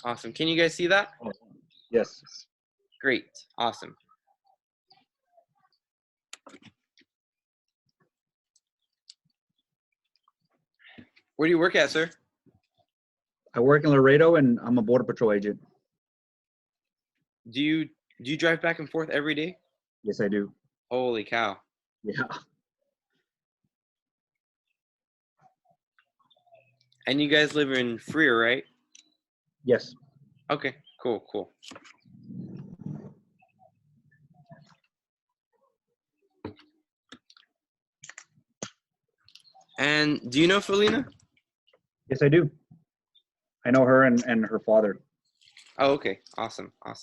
Awesome. Can you guys see that? Yes. Great. Awesome. Where do you work at, sir? I work in Laredo, and I'm a Border Patrol agent. Do you drive back and forth every day? Yes, I do. Holy cow. Yeah. And you guys live in Freer, right? Yes. Okay, cool. And do you know Felina? Yes, I do. I know her and her father. Oh, okay. Awesome. How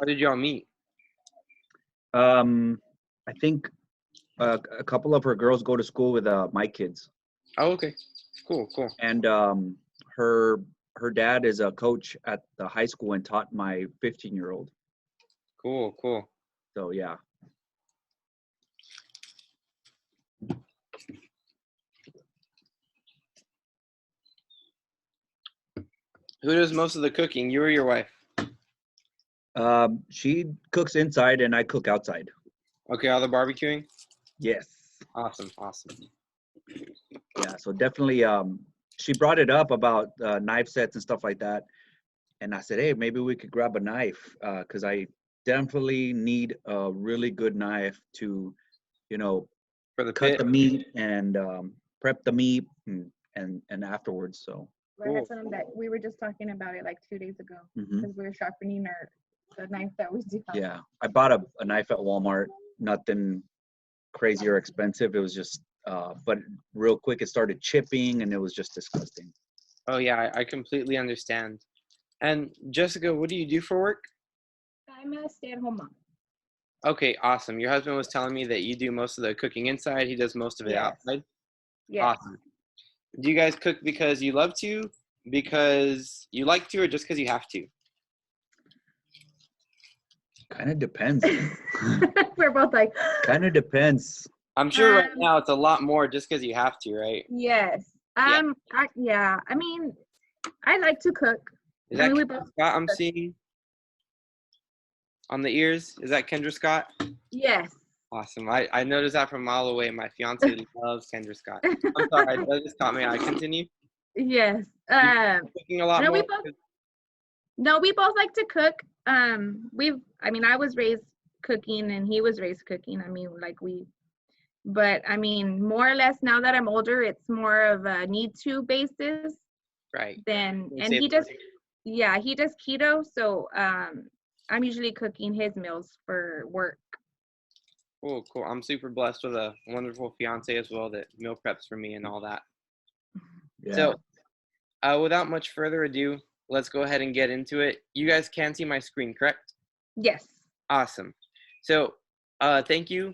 did y'all meet? I think a couple of her girls go to school with my kids. Oh, okay. Cool. And her dad is a coach at the high school and taught my 15-year-old. Cool. So yeah. Who does most of the cooking, you or your wife? She cooks inside and I cook outside. Okay, all the barbecuing? Yes. Awesome. Yeah, so definitely she brought it up about knife sets and stuff like that. And I said, hey, maybe we could grab a knife because I definitely need a really good knife to, For the cut pit? the meat and prep the meat and afterwards. So I had something that we were just talking about it like 2 days ago because we were sharpening the knife that we do. yeah, I bought a knife at Walmart. Nothing crazy or expensive. It was just, but real quick, it started chipping and it was just disgusting. Oh yeah, I completely understand. And Jessica, what do you do for work? I'm a stay-at-home mom. Okay, awesome. Your husband was telling me that you do most of the cooking inside. He does most of it outside. Yeah. Awesome. Do you guys cook because you love to, because you like to, or just because you have to? Kind of depends. We're both like. Kind of depends. I'm sure right now it's a lot more just because you have to, right? Yes. Yeah. I mean, I like to cook. Is that Kendra Scott I'm seeing on the ears? Is that Kendra Scott? Yes. Awesome. I noticed that from a mile away. My fiance loves Kendra Scott. I'm sorry, that just caught me. I continue. Yes. Cooking a lot more. We both like to cook. I was raised cooking and he was raised cooking. But I mean, more or less now that I'm older, it's more of a need to basis. Right. He does keto. So I'm usually cooking his meals for work. Cool. I'm super blessed with a wonderful fiance as well that meal preps for me and all that. Yeah. So without much further ado, let's go ahead and get into it. You guys can see my screen, correct? Yes. Awesome. So thank you.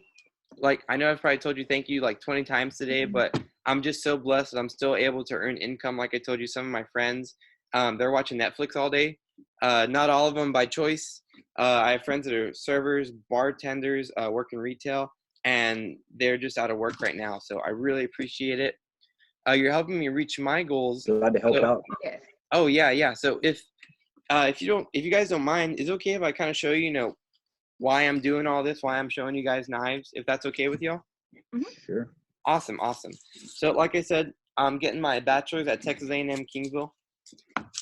Like, I know I've probably told you thank you like 20 times today, but I'm just so blessed that I'm still able to earn income. Like I told you, some of my friends, they're watching Netflix all day. Not all of them by choice. I have friends that are servers, bartenders, work in retail, and they're just out of work right now. So I really appreciate it. You're helping me reach my goals. Glad to help out. Yes. Oh yeah. So if you guys don't mind, is it okay if I kind of show you, why I'm doing all this, why I'm showing you guys knives, if that's okay with y'all? Sure. Awesome. So like I said, I'm getting my bachelor's at Texas A&M Kingsville,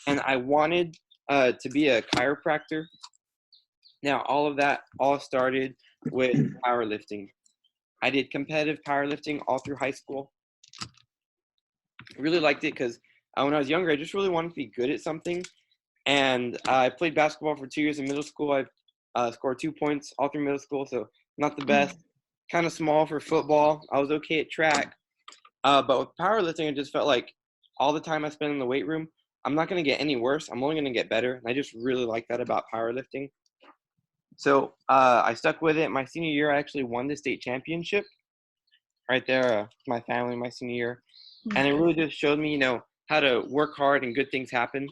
and I wanted to be a chiropractor. Now, all of that started with powerlifting. I did competitive powerlifting all through high school. Really liked it because when I was younger, I just really wanted to be good at something. And I played basketball for 2 years in middle school. I scored 2 points all through middle school, so not the best. Kind of small for football. I was okay at track. But with powerlifting, it just felt like all the time I spent in the weight room, I'm not going to get any worse. I'm only going to get better. And I just really like that about powerlifting. So I stuck with it. My senior year, I actually won the state championship. Right there, my family, my senior year. And it really just showed me, how to work hard and good things happen.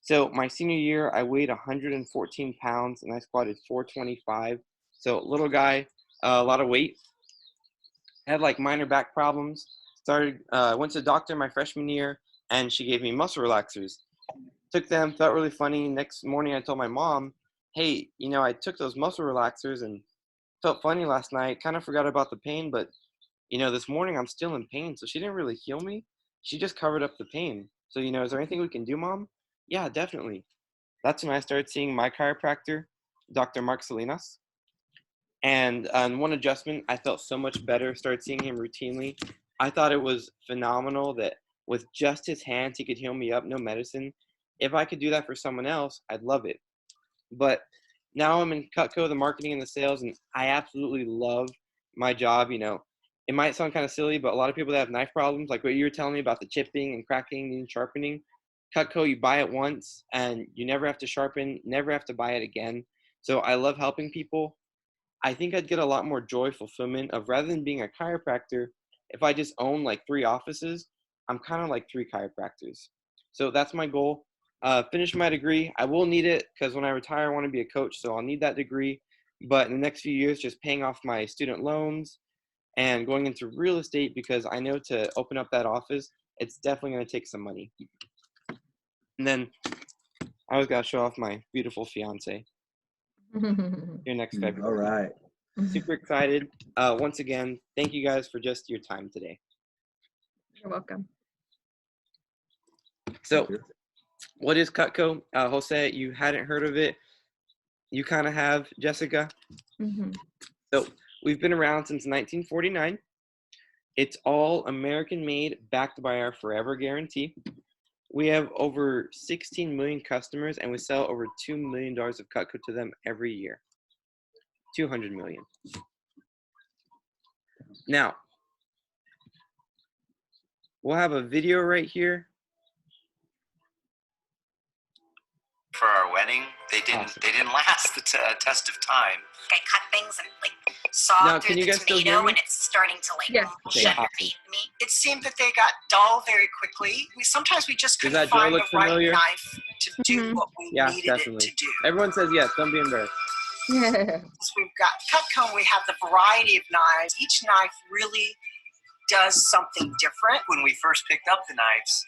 So my senior year, I weighed 114 pounds and I squatted 425. So little guy, a lot of weight. had like minor back problems. Went to the doctor my freshman year, and she gave me muscle relaxers. Took them, felt really funny. Next morning, I told my mom, "Hey, I took those muscle relaxers and felt funny last night. Kind of forgot about the pain, but this morning I'm still in pain." So she didn't really heal me. She just covered up the pain. So is there anything we can do, Mom? Yeah, definitely. That's when I started seeing my chiropractor, Dr. Mark Salinas. And on one adjustment, I felt so much better. Started seeing him routinely. I thought it was phenomenal that with just his hands, he could heal me up, no medicine. If I could do that for someone else, I'd love it. But now I'm in Cutco, the marketing and the sales, and I absolutely love my job. It might sound kind of silly, but a lot of people that have knife problems, like what you were telling me about the chipping and cracking and sharpening, Cutco, you buy it once and you never have to sharpen, never have to buy it again. So I love helping people. I think I'd get a lot more joy, fulfillment of, rather than being a chiropractor, if I just own like 3 offices, I'm kind of like 3 chiropractors. So that's my goal. Finish my degree. I will need it because when I retire, I want to be a coach. So I'll need that degree. But in the next few years, just paying off my student loans and going into real estate, because I know to open up that office, it's definitely going to take some money. And then I always got to show off my beautiful fiance here next February. All right. Super excited. Once again, thank you guys for just your time today. You're welcome. So what is Cutco? Jose, you hadn't heard of it. You kind of have, Jessica. Mm-hmm. So we've been around since 1949. It's all American made, backed by our forever guarantee. We have over 16 million customers, and we sell over $2 million of Cutco to them every year. 200 million. Now, we'll have a video right here. For our wedding, they didn't last the test of time. I cut things and saw Now, through can you the guys still hear tomato me? and it's starting to Yes. shut Okay, the meat. It seemed that they got dull very quickly. Sometimes we just Does couldn't that door find look the right familiar? knife to do Mhm. what we Yeah, needed definitely. it to do. Everyone says yes. Don't be embarrassed. So we've got Cutco, we have the variety of knives. Each knife really does something different. When we first picked up the knives,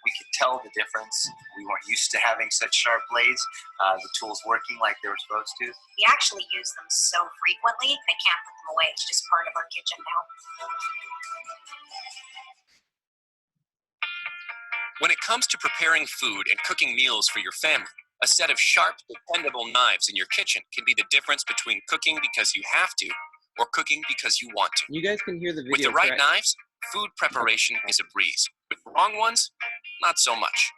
we could tell the difference. We weren't used to having such sharp blades. The tools working like they were supposed to. We actually use them so frequently, I can't put them away. It's just part of our kitchen now. When it comes to preparing food and cooking meals for your family, a set of sharp, dependable knives in your kitchen can be the difference between cooking because you have to or cooking because you want to. You guys can hear the video. With the right correct? knives, food preparation is a breeze. With the wrong ones, not so much.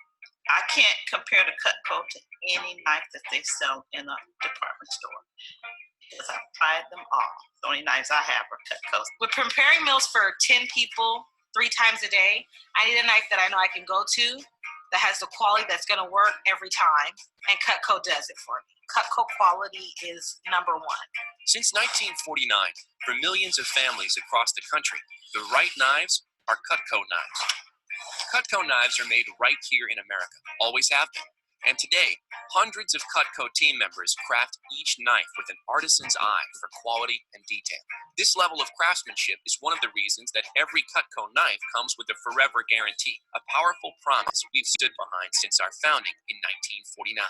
I can't compare the Cutco to any knife that they sell in a department store, because I've tried them all. The only knives I have are Cutco's. With preparing meals for 10 people 3 times a day, I need a knife that I know I can go to that has the quality that's going to work every time, and Cutco does it for me. Cutco quality is number 1. Since 1949, for millions of families across the country, the right knives are Cutco knives. Cutco knives are made right here in America, always have been. And today, hundreds of Cutco team members craft each knife with an artisan's eye for quality and detail. This level of craftsmanship is one of the reasons that every Cutco knife comes with a forever guarantee, a powerful promise we've stood behind since our founding in 1949.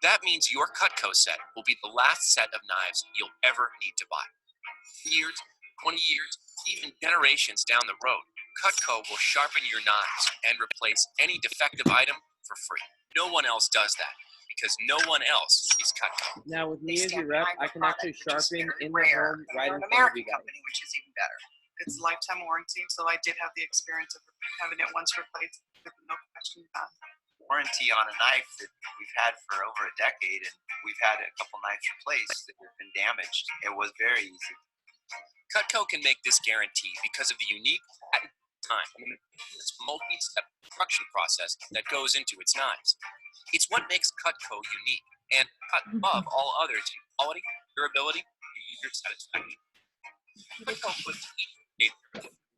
That means your Cutco set will be the last set of knives you'll ever need to buy. Years, 20 years, even generations down the road, Cutco will sharpen your knives and replace any defective item for free. No one else does that because no one else is Cutco. Now with me They as your stand rep, behind I the can product, actually which is sharpen very in the rare. home right They're in an front of you American guys. company, which is even better. It's lifetime warranty, so I did have the experience of having it once replaced with no question about it. Warranty on a knife that we've had for over a decade, and we've had a couple knives replaced that have been damaged. It was very easy. Cutco can make this guarantee because of the unique patent time and this multi-step construction process that goes into its knives. It's what makes Cutco unique and cut above all others in quality, durability, and user satisfaction. Cutco puts each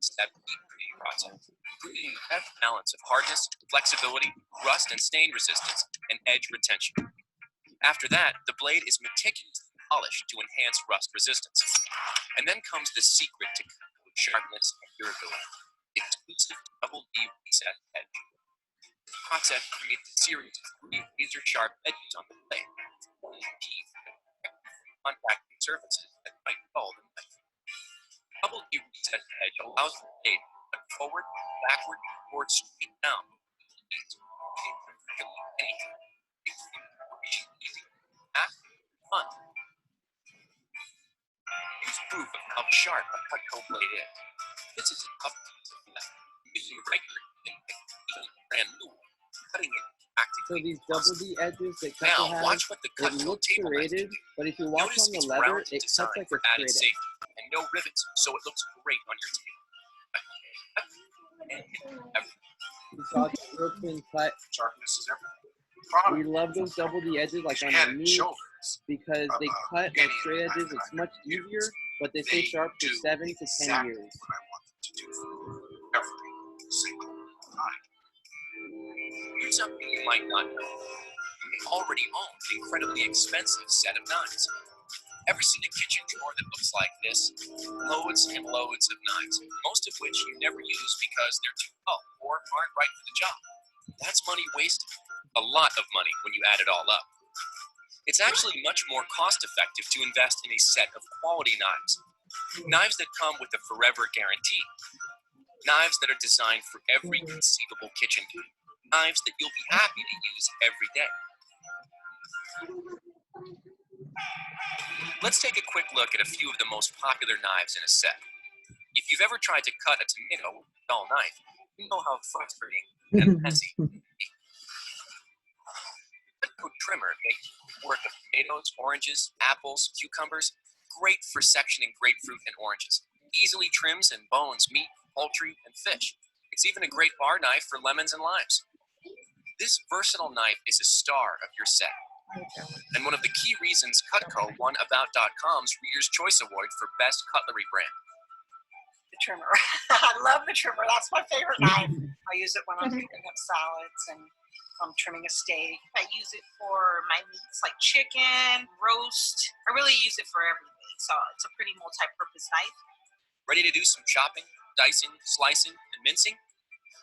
step in the process, including the best balance of hardness, flexibility, rust and stain resistance, and edge retention. After that, the blade is meticulously polished to enhance rust resistance. And then comes the secret to Cutco sharpness and durability: exclusive double D reset edge. This process creates a series of 3 razor-sharp edges on the blade, forming teeth that protect from contacting surfaces that might dull the knife. Double D reset edge allows the blade to cut forward, backward, or straight down with ease, making virtually anything. Makes the operation easy, fast, and fun. Here's proof of how sharp a Cutco blade is. This is a tough piece of metal. Using a regular thin pick, even a brand new one, cutting it is So practically these double impossible. D edges that Cutco Now, has, watch what the it Cutco looks table knife serrated, can do. but if you watch Notice on the it's leather, round and it cuts designed like for a added straight edge. safety, and no rivets, so it looks great on your table. You saw real clean cut. Sharpness is everything. We love those double D edges like on Head the and meat shoulders. because they cut like straight edges. It's much easier, but they stay sharp for 7 to 10 exactly years. what I want them to do for every single time. Here's something you might not know. You may already own an incredibly expensive set of knives. Ever seen a kitchen drawer that looks like this? Loads and loads of knives, most of which you never use because they're too dull or aren't right for the job. That's money wasted. A lot of money when you add it all up. It's actually much more cost-effective to invest in a set of quality knives. Knives that come with a forever guarantee. Knives that are designed for every conceivable kitchen duty. Knives that you'll be happy to use every day. Let's take a quick look at a few of the most popular knives in a set. If you've ever tried to cut a tomato with a dull knife, you know how frustrating and messy it can be. The Cutco trimmer makes work of tomatoes, oranges, apples, cucumbers, great for sectioning grapefruit and oranges. Easily trims and bones meat, poultry, and fish. It's even a great bar knife for lemons and limes. This versatile knife is a star of your set, and one of the key reasons Cutco won About.com's Reader's Choice Award for Best Cutlery Brand. The trimmer. I love the trimmer. That's my favorite knife. I use it when I'm cooking up salads and I'm trimming a steak. I use it for my meats like chicken, roast. I really use it for everything. So it's a pretty multi-purpose knife. Ready to do some chopping, dicing, slicing, and mincing?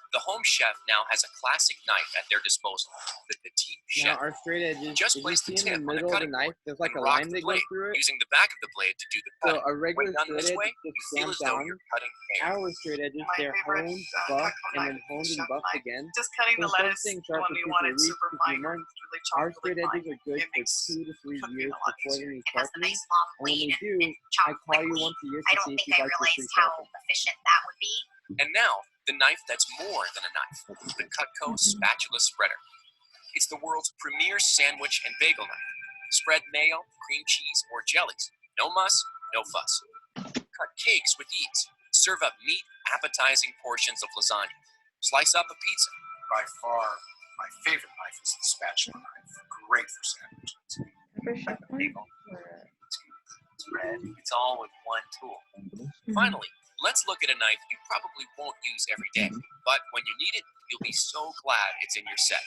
The Home Chef now has a classic knife at their disposal, the Petite Now Chef. our straight edges, Just if you place the see in tip the on the middle of the cutting knife, board there's like and a rock line the that goes blade through it. using the back of the blade to do the So cutting. a regular When done straight this edge way, just you feel stamps as though down. you're cutting air. Our straight edges, My they're favorite, honed, Cutco buffed, and knife then is honed and chef buffed knife. again. Just cutting So the instead of lettuce staying when sharp for we 2 want to 3 it weeks, super 2 fine or months, really our chopped straight really edges fine. are good It for makes 2 to 3 cooking years a lot before easier. they need It has a sharpening. nice long And when blade they and do, it I chops call you quickly. once a year I to don't see if think you'd I like your free realized how sharpen. efficient that would be. And now, the knife that's more than a knife, the Cutco Spatula Spreader. It's the world's premier sandwich and bagel knife. Spread mayo, cream cheese, or jellies. No muss, no fuss. Cut cakes with ease. Serve up meat, appetizing portions of lasagna. Slice up a pizza. By far, my favorite knife is the spatula knife. Great for sandwiches. For sharp one? Bagel, spread. It's all with one tool. Finally, let's look at a knife you probably won't use every day, but when you need it, you'll be so glad it's in your set.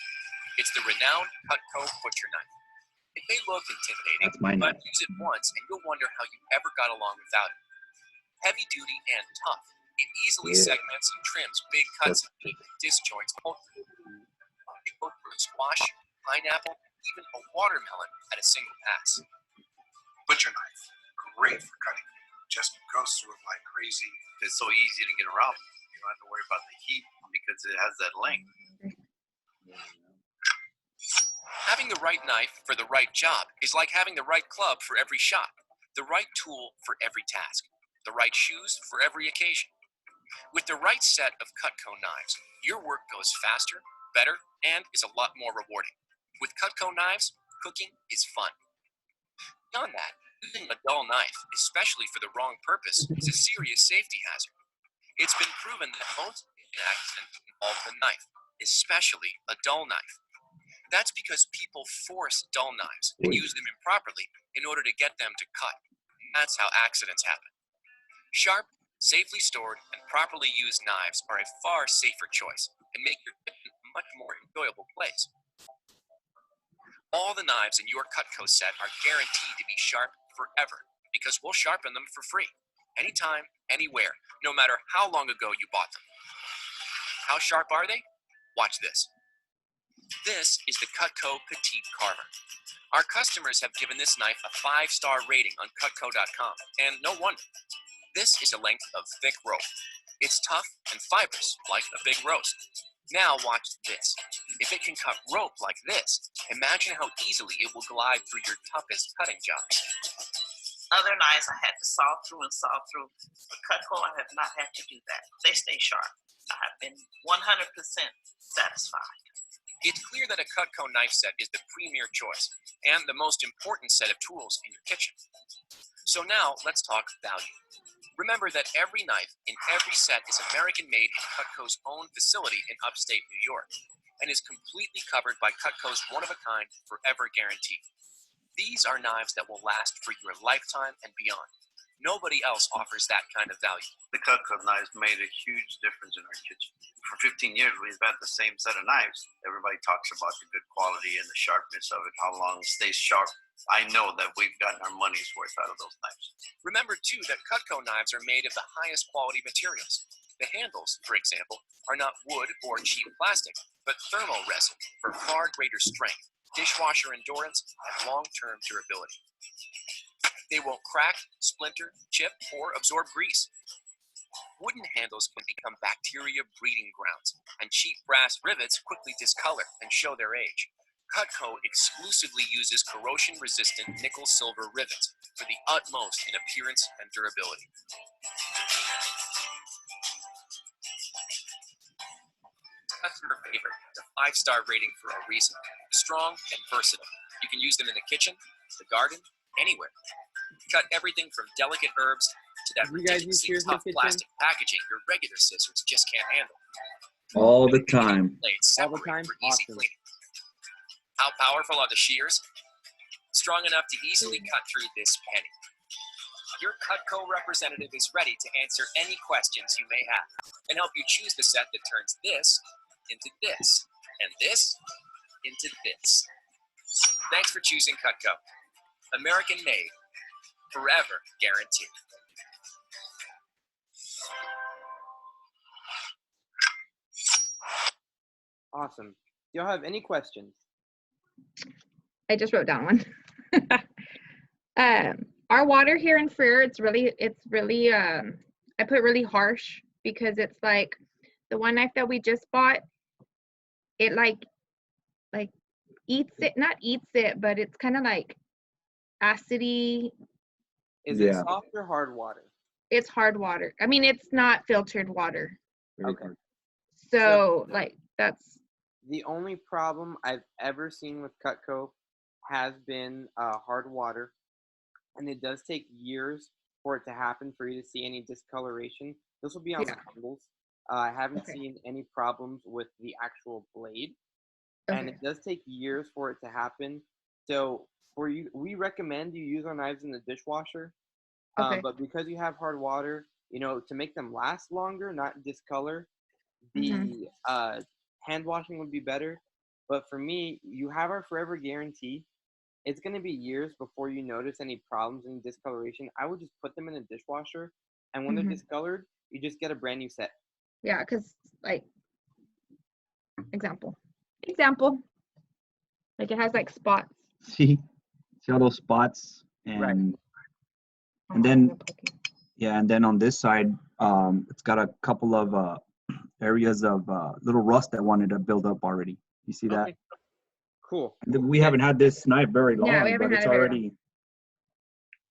It's the renowned Cutco Butcher Knife. It may look intimidating, That's my but knife. use it once and you'll wonder how you ever got along without it. Heavy duty and tough, it easily Yeah. segments and trims big cuts of meat, disjoints, poultry. It goes through a squash, pineapple, even a watermelon at a single pass. Butcher knife. Great for cutting. Just goes through it like crazy. It's so easy to get around. You don't have to worry about the heat because it has that length. Having the right knife for the right job is like having the right club for every shot, the right tool for every task, the right shoes for every occasion. With the right set of Cutco knives, your work goes faster, better, and is a lot more rewarding. With Cutco knives, cooking is fun. Beyond that, using a dull knife, especially for the wrong purpose, is a serious safety hazard. It's been proven that most accidents involve the knife, especially a dull knife. That's because people force dull knives and use them improperly in order to get them to cut. And that's how accidents happen. Sharp, safely stored, and properly used knives are a far safer choice and make your kitchen a much more enjoyable place. All the knives in your Cutco set are guaranteed to be sharp forever because we'll sharpen them for free, anytime, anywhere, no matter how long ago you bought them. How sharp are they? Watch this. This is the Cutco Petite Carver. Our customers have given this knife a 5-star rating on Cutco.com, and no wonder. This is a length of thick rope. It's tough and fibrous, like a big roast. Now watch this. If it can cut rope like this, imagine how easily it will glide through your toughest cutting jobs. Other knives I had to saw through and saw through. With Cutco, I have not had to do that. They stay sharp. I have been 100% satisfied. It's clear that a Cutco knife set is the premier choice and the most important set of tools in your kitchen. So now let's talk value. Remember that every knife in every set is American-made in Cutco's own facility in upstate New York and is completely covered by Cutco's one-of-a-kind forever guarantee. These are knives that will last for your lifetime and beyond. Nobody else offers that kind of value. The Cutco knives made a huge difference in our kitchen. For 15 years, we've had the same set of knives. Everybody talks about the good quality and the sharpness of it, how long it stays sharp. I know that we've gotten our money's worth out of those knives. Remember, too, that Cutco knives are made of the highest quality materials. The handles, for example, are not wood or cheap plastic, but thermal resin for far greater strength, dishwasher endurance, and long-term durability. They won't crack, splinter, chip, or absorb grease. Wooden handles can become bacteria breeding grounds, and cheap brass rivets quickly discolor and show their age. Cutco exclusively uses corrosion-resistant nickel-silver rivets for the utmost in appearance and durability. Customer favorite, a 5-star rating for a reason. Strong and versatile. You can use them in the kitchen, the garden, anywhere. Cut everything from delicate herbs to that You guys use ridiculously shears in the tough kitchen? plastic packaging your regular scissors just can't handle. All the time. Blades All the separate time? for easy Awesome. cleaning. How powerful are the shears? Strong enough to easily cut through this penny. Your Cutco representative is ready to answer any questions you may have and help you choose the set that turns this into this and this into this. Thanks for choosing Cutco. American made, forever guaranteed. Awesome. Do y'all have any questions? I just wrote down one. Our water here in Freer, it's really I put really harsh because it's like the one knife that we just bought, it like eats it, not eats it, but it's kind of like acidy. Is it Yeah. soft or hard water? It's hard water. I mean, it's not filtered water. Very Okay. hard. So like that's The only problem I've ever seen with Cutco has been hard water, and it does take years for it to happen for you to see any discoloration. This will be on the Yeah. handles. I haven't Okay. seen any problems with the actual blade, and okay. it does take years for it to happen. So for you, we recommend you use our knives in the dishwasher. Okay. But because you have hard water, to make them last longer, not discolor, Mhm. the hand washing would be better. But for me, you have our forever guarantee. It's going to be years before you notice any problems in discoloration. I would just put them in a dishwasher, and when Mhm. they're discolored, you just get a brand new set. Yeah, because like example. Like it has like spots. See all those spots, Right. and on then- the poking. yeah, and then on this side, it's got a couple of areas of little rust that wanted to build up already. You see that? Okay. Cool. And then we haven't had this knife very long, Yeah, we haven't but had it's it very long. already.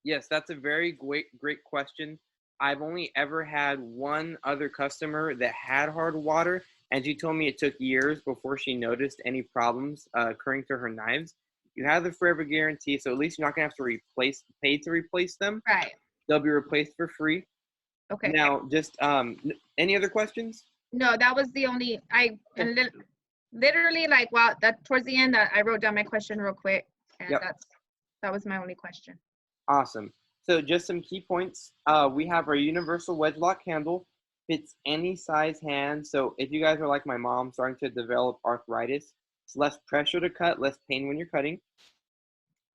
Yes, that's a very great question. I've only ever had one other customer that had hard water, and she told me it took years before she noticed any problems occurring to her knives. You have the forever guarantee, so at least you're not gonna have to pay to replace them. Right. They'll be replaced for free. Okay. Now, just any other questions? No, that was the only and literally like that towards the end I wrote down my question real quick, and Yep. that was my only question. Awesome. So just some key points. We have our universal wedge lock handle. Fits any size hand. So if you guys are like my mom, starting to develop arthritis, it's less pressure to cut, less pain when you're cutting.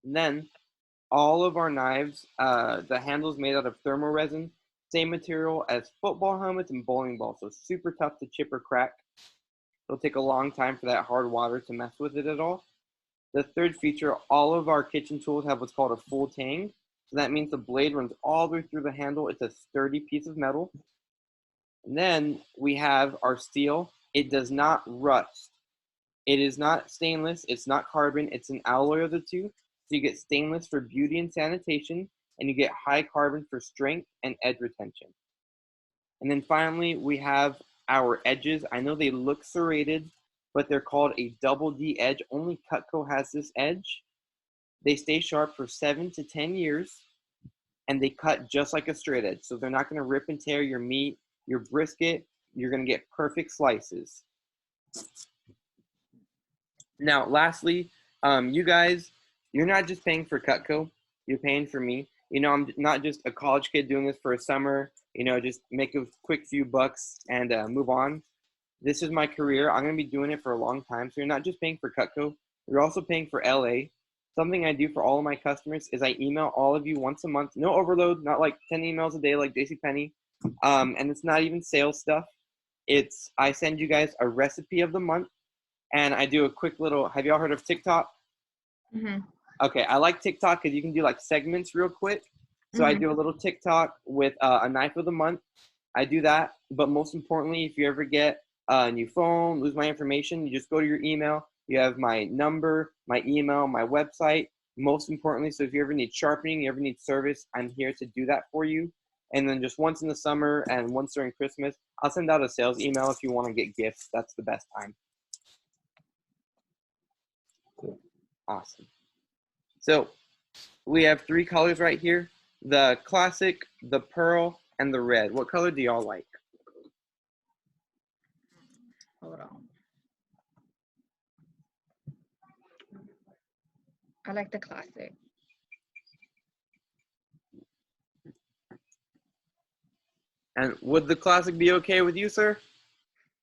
And then all of our knives, the handle is made out of thermal resin, same material as football helmets and bowling balls, so super tough to chip or crack. It'll take a long time for that hard water to mess with it at all. The third feature, all of our kitchen tools have what's called a full tang. So that means the blade runs all the way through the handle. It's a sturdy piece of metal. And then we have our steel. It does not rust. It is not stainless. It's not carbon. It's an alloy of the two. So you get stainless for beauty and sanitation, and you get high carbon for strength and edge retention. And then finally, we have our edges. I know they look serrated, but they're called a double D edge. Only Cutco has this edge. They stay sharp for 7 to 10 years, and they cut just like a straight edge. So they're not going to rip and tear your meat, your brisket. You're going to get perfect slices. Now, lastly, you guys, you're not just paying for Cutco. You're paying for me. You know, I'm not just a college kid doing this for a summer, you know, just make a quick few bucks and move on. This is my career. I'm going to be doing it for a long time. So you're not just paying for Cutco. You're also paying for LA. Something I do for all of my customers is I email all of you once a month. No overload, not like 10 emails a day like JCPenney. And it's not even sales stuff. It's I send you guys a recipe of the month, and I do a quick little, have y'all heard of TikTok? Mm-hmm. Okay, I like TikTok because you can do like segments real quick. So I do a little TikTok with a knife of the month. I do that. But most importantly, if you ever get a new phone, lose my information, you just go to your email. You have my number, my email, my website. Most importantly, so if you ever need sharpening, you ever need service, I'm here to do that for you. And then just once in the summer and once during Christmas, I'll send out a sales email if you want to get gifts. That's the best time. Cool. Awesome. So we have 3 colors right here. The classic, the pearl, and the red. What color do y'all like? Hold on. I like the classic. And would the classic be okay with you, sir?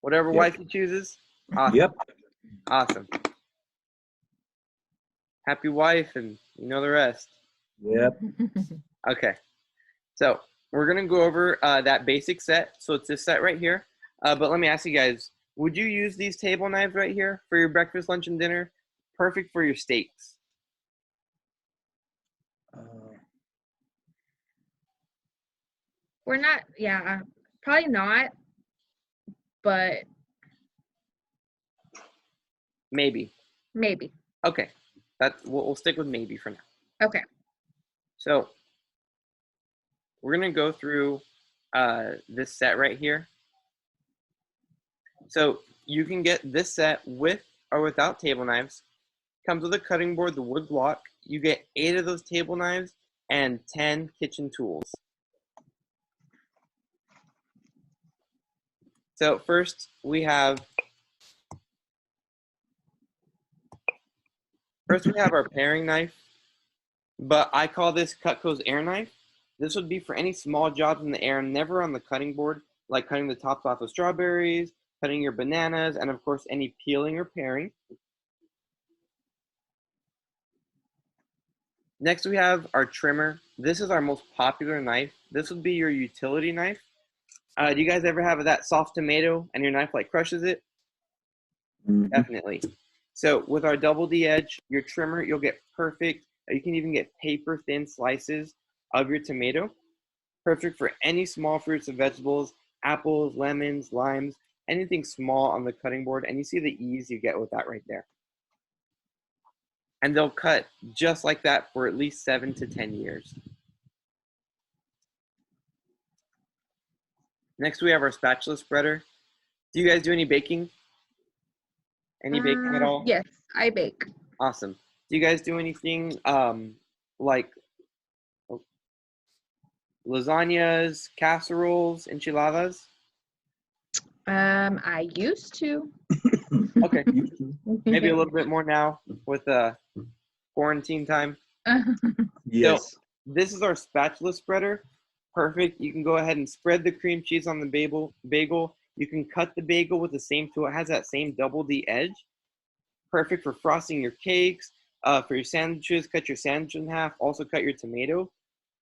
Whatever Yep. wife he chooses? Awesome. Yep. Awesome. Happy wife, and you know the rest. Yep. Okay. So we're going to go over that basic set. So it's this set right here. But let me ask you guys, would you use these table knives right here for your breakfast, lunch, and dinner? Perfect for your steaks. We're not, yeah, probably not, but Maybe. maybe. Okay. We'll stick with maybe for now. Okay. So we're going to go through this set right here. So you can get this set with or without table knives. Comes with a cutting board, the wood block. You get 8 of those table knives and 10 kitchen tools. So first we have our paring knife, but I call this Cutco's air knife. This would be for any small jobs in the air, never on the cutting board, like cutting the tops off of strawberries, cutting your bananas, and of course any peeling or paring. Next we have our trimmer. This is our most popular knife. This would be your utility knife. Do you guys ever have that soft tomato and your knife like crushes it? Mhm. Definitely. So with our double D edge, your trimmer, you'll get perfect. You can even get paper thin slices of your tomato. Perfect for any small fruits and vegetables, apples, lemons, limes, anything small on the cutting board. And you see the ease you get with that right there. And they'll cut just like that for at least 7 to 10 years. Next, we have our spatula spreader. Do you guys do any baking? Any baking at all? Yes, I bake. Awesome. Do you guys do anything like lasagnas, casseroles, enchiladas? I used to. Okay. Maybe a little bit more now with quarantine time. Yes. So this is our spatula spreader. Perfect. You can go ahead and spread the cream cheese on the bagel. You can cut the bagel with the same tool. It has that same double D edge. Perfect for frosting your cakes, For your sandwiches, cut your sandwich in half. Also cut your tomato.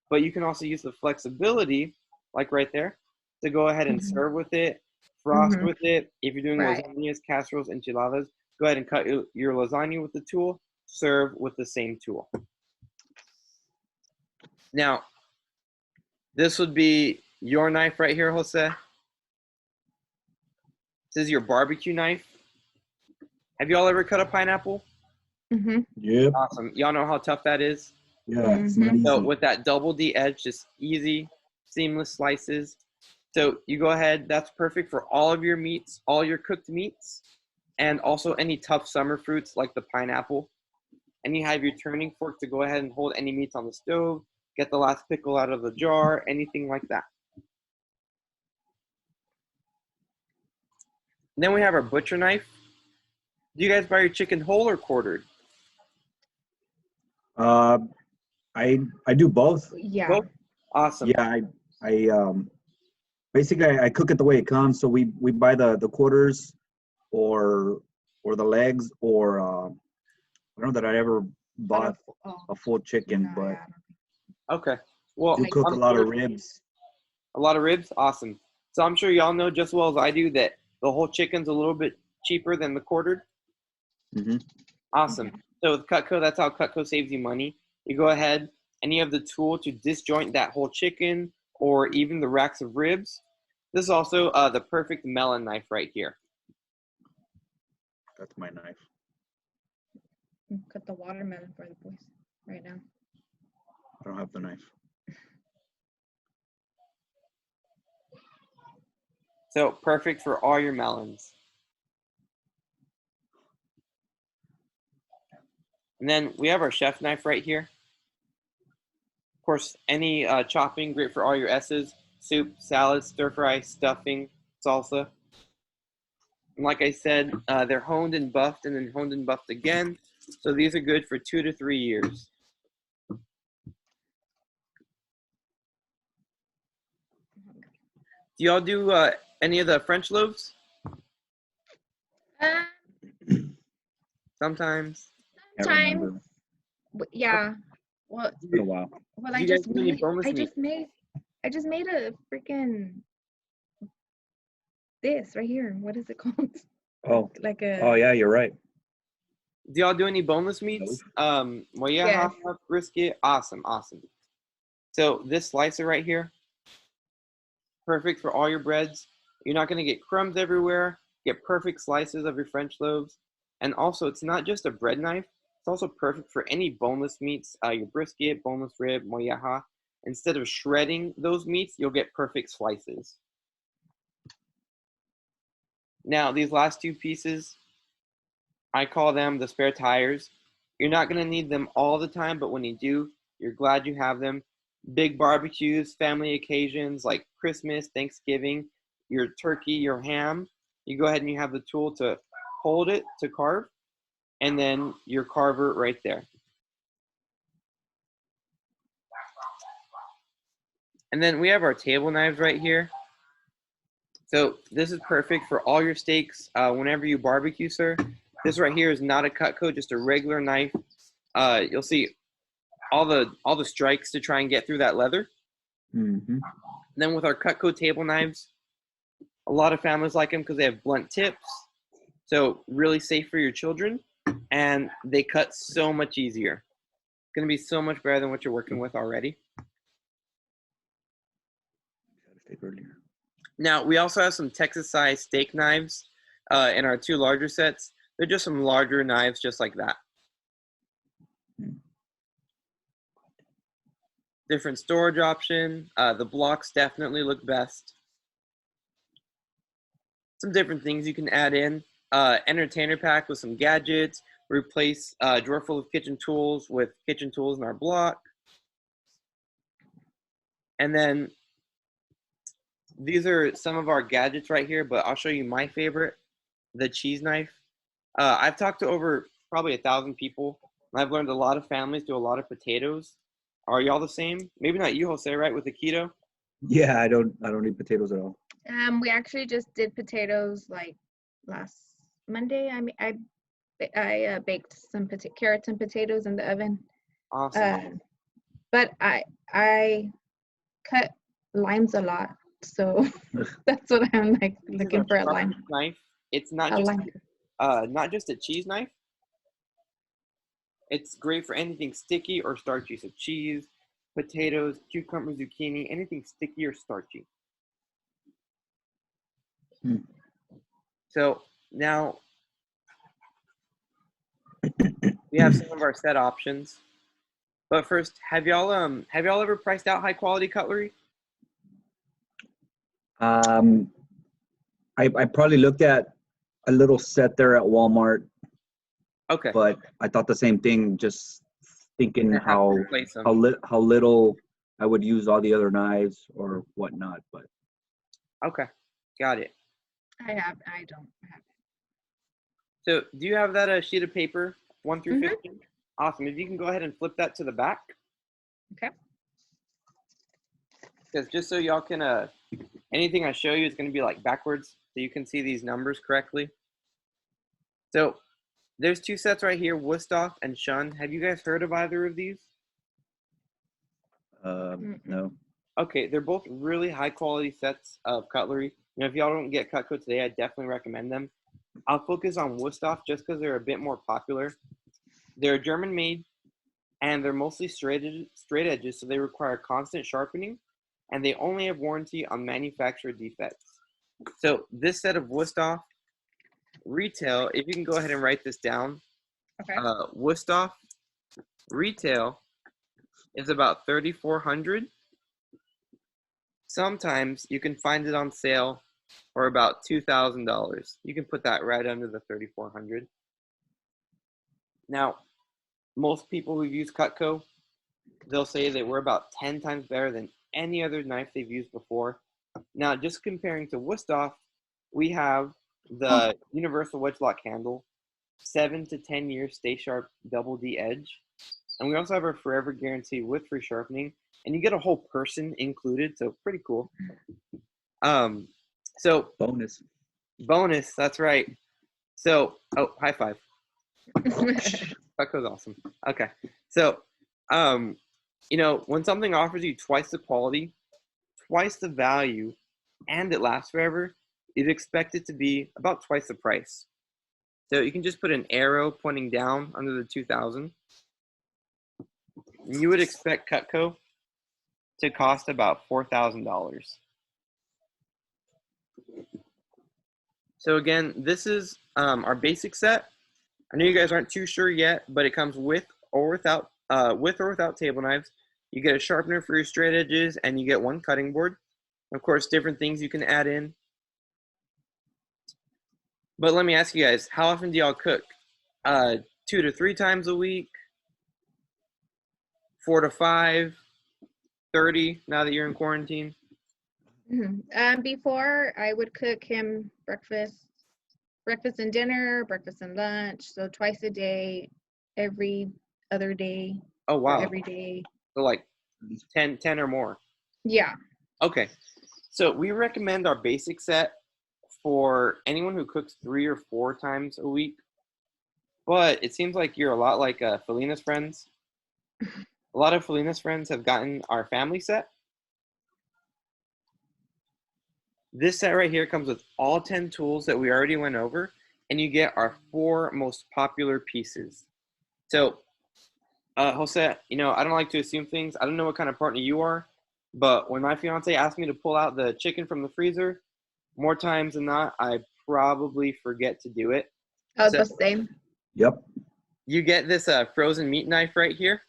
But you can also use the flexibility, like right there, to go ahead and Mhm. serve with it, frost Mhm. with it. If you're doing Right. lasagnas, casseroles, enchiladas, go ahead and cut your lasagna with the tool, serve with the same tool. Now, this would be your knife right here, Jose. This is your barbecue knife. Have y'all ever cut a pineapple? Mhm. Yep. Awesome. Y'all know how tough that is? Yeah, it's not Mhm. So easy. with that double D edge, just easy, seamless slices. So you go ahead, that's perfect for all of your meats, all your cooked meats, and also any tough summer fruits like the pineapple. And you have your turning fork to go ahead and hold any meats on the stove, get the last pickle out of the jar, anything like that. And then we have our butcher knife. Do you guys buy your chicken whole or quartered? I do both. Yeah. Both? Awesome. Yeah, I basically I cook it the way it comes. So we buy the quarters or the legs, or I don't know that I ever bought a full chicken, but Okay. Well, do cook a I'm lot sure of ribs. a lot of ribs? Awesome. So I'm sure y'all know just as well as I do that the whole chicken's a little bit cheaper than the quartered. Hmm. Awesome. So with Cutco, that's how Cutco saves you money. You go ahead and you have the tool to disjoint that whole chicken or even the racks of ribs. This is also the perfect melon knife right here. That's my knife. Cut the watermelon for the boys right now. I don't have the knife. So perfect for all your melons. And then we have our chef knife right here. Of course, any chopping, great for all your S's, soup, salad, stir fry, stuffing, salsa. And like I said, they're honed and buffed and then honed and buffed again. So these are good for 2 to 3 years. Do y'all do any of the French loaves? Sometimes. Can't Time. remember. Yeah. Well, It's been a while. well, Do I you guys just do any made. boneless I meat? just made a freaking this right here. What is it called? Oh, Like a. oh yeah, you're right. Do y'all do any boneless meats? Molleja, brisket, awesome, awesome. So this slicer right here, perfect for all your breads. You're not gonna get crumbs everywhere. Get perfect slices of your French loaves. And also, it's not just a bread knife. It's also perfect for any boneless meats, your brisket, boneless rib, molleja. Instead of shredding those meats, you'll get perfect slices. Now, these last two pieces, I call them the spare tires. You're not going to need them all the time, but when you do, you're glad you have them. Big barbecues, family occasions like Christmas, Thanksgiving, your turkey, your ham, you go ahead and you have the tool to hold it to carve, and then your carver right there. And then we have our table knives right here. So this is perfect for all your steaks whenever you barbecue, sir. This right here is not a Cutco, just a regular knife. You'll see all the strikes to try and get through that leather. Mm-hmm. Then with our Cutco table knives, a lot of families like them because they have blunt tips. So really safe for your children, and they cut so much easier. It's going to be so much better than what you're working with already. Earlier. Now, we also have some Texas-sized steak knives in our two larger sets. They're just some larger knives just like that. Different storage option. The blocks definitely look best. Some different things you can add in. Entertainer pack with some gadgets. Replace a drawer full of kitchen tools with kitchen tools in our block. And then these are some of our gadgets right here, but I'll show you my favorite, the cheese knife. I've talked to over probably 1,000 people, and I've learned a lot of families do a lot of potatoes. Are y'all the same? Maybe not you, Jose, right, with the keto? Yeah, I don't eat potatoes at all. We actually just did potatoes like last Monday. I I baked some carrots and potatoes in the oven. Awesome. But I cut limes a lot, so that's what I'm like This is looking a for, a sharp lime. knife. It's A not lime. just a cheese knife. It's great for anything sticky or starchy. So cheese, potatoes, cucumber, zucchini, anything sticky or starchy. Hmm. So now we have some of our set options. But first, have y'all ever priced out high quality cutlery? I probably looked at a little set there at Walmart, Okay. but I thought the same thing, just thinking Gonna have to how replace them. how little I would use all the other knives or whatnot. But Okay, got it. I don't have it. So do you have that sheet of paper, 1 through Mhm. 15? Awesome. If you can go ahead and flip that to the back. Okay. Because just so y'all can, anything I show you is going to be like backwards, so you can see these numbers correctly. So there's two sets right here, Wusthof and Shun. Have you guys heard of either of these? no. Okay, they're both really high quality sets of cutlery. If y'all don't get Cutco today, I definitely recommend them. I'll focus on Wusthof just because they're a bit more popular. They're German made, and they're mostly straight edges, so they require constant sharpening, and they only have warranty on manufacturer defects. So this set of Wusthof retail, if you can go ahead and write this down, Okay. Wusthof retail is about $3,400. Sometimes you can find it on sale for about $2,000. You can put that right under the $3,400. Now, most people who've used Cutco, they'll say they were about 10 times better than any other knife they've used before. Now, just comparing to Wusthof, we have the universal wedge lock handle, 7 to 10 years stay sharp double D edge, and we also have our forever guarantee with free sharpening, and you get a whole person included, so pretty cool. So bonus, that's right. So, oh, high five. Cutco's awesome. Okay, so when something offers you twice the quality, twice the value, and it lasts forever, you'd expect it to be about twice the price. So you can just put an arrow pointing down under the 2,000. You would expect Cutco to cost about $4,000. So again, this is our basic set. I know you guys aren't too sure yet, but it comes with or without table knives. You get a sharpener for your straight edges, and you get one cutting board. Of course, different things you can add in. But let me ask you guys, how often do y'all cook? 2 to 3 times a week? 4 to 5? 30 now that you're in quarantine? Before I would cook him breakfast and dinner, breakfast and lunch. So twice a day, every other day. Oh, wow. Every day. So like 10 or more? Yeah. Okay. So we recommend our basic set for anyone who cooks 3 or 4 times a week. But it seems like you're a lot like Felina's friends. A lot of Felina's friends have gotten our family set. This set right here comes with all 10 tools that we already went over, and you get our 4 most popular pieces. So, Jose, I don't like to assume things. I don't know what kind of partner you are, but when my fiance asked me to pull out the chicken from the freezer, more times than not, I probably forget to do it. Oh, so, the same. Yep. You get this frozen meat knife right here.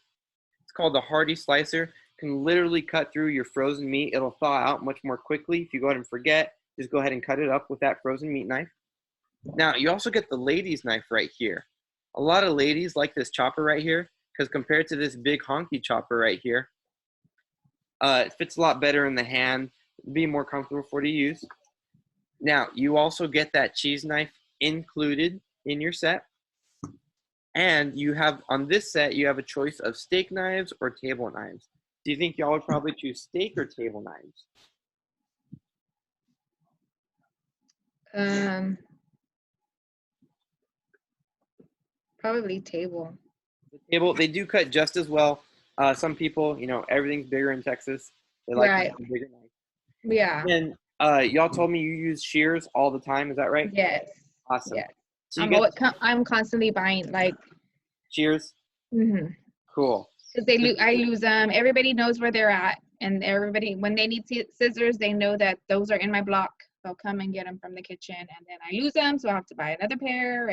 It's called the Hardy Slicer. Can literally cut through your frozen meat. It'll thaw out much more quickly. If you go ahead and forget, just go ahead and cut it up with that frozen meat knife. Now, you also get the ladies' knife right here. A lot of ladies like this chopper right here because compared to this big honky chopper right here, it fits a lot better in the hand, be more comfortable for you to use. Now, you also get that cheese knife included in your set. And you have, on this set, you have a choice of steak knives or table knives. Do you think y'all would probably choose steak or table knives? Probably table. The table, they do cut just as well. Some people, everything's bigger in Texas. They like to Right. have a bigger knife. Yeah. And y'all told me you use shears all the time. Is that right? Yes. Awesome. Yes. So you get I'm constantly buying like. shears? Mm-hmm. Cool. Because I lose them. Everybody knows where they're at, and everybody, when they need scissors, they know that those are in my block. They'll come and get them from the kitchen, and then I lose them, so I have to buy another pair.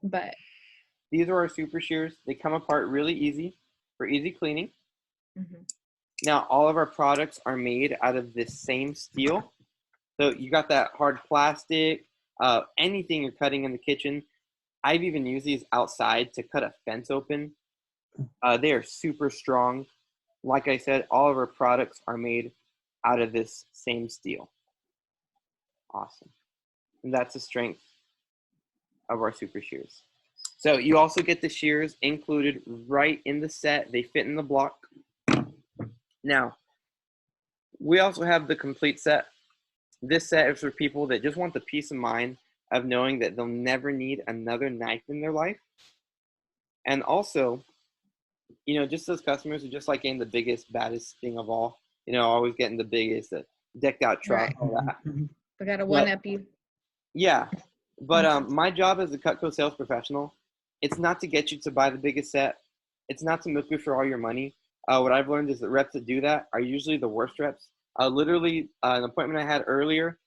But These are our super shears. They come apart really easy for easy cleaning. mhm. Now, all of our products are made out of this same steel. So you got that hard plastic, anything you're cutting in the kitchen. I've even used these outside to cut a fence open. They are super strong. Like I said, all of our products are made out of this same steel. Awesome. And that's the strength of our super shears. So you also get the shears included right in the set. They fit in the block. Now, we also have the complete set. This set is for people that just want the peace of mind of knowing that they'll never need another knife in their life. And also, just those customers who just like getting the biggest, baddest thing of all. Always getting the biggest, decked out truck, Right. all that. I got to one-up you. Yeah, but my job as a Cutco sales professional, it's not to get you to buy the biggest set. It's not to milk you for all your money. What I've learned is that reps that do that are usually the worst reps. Literally, an appointment I had earlier,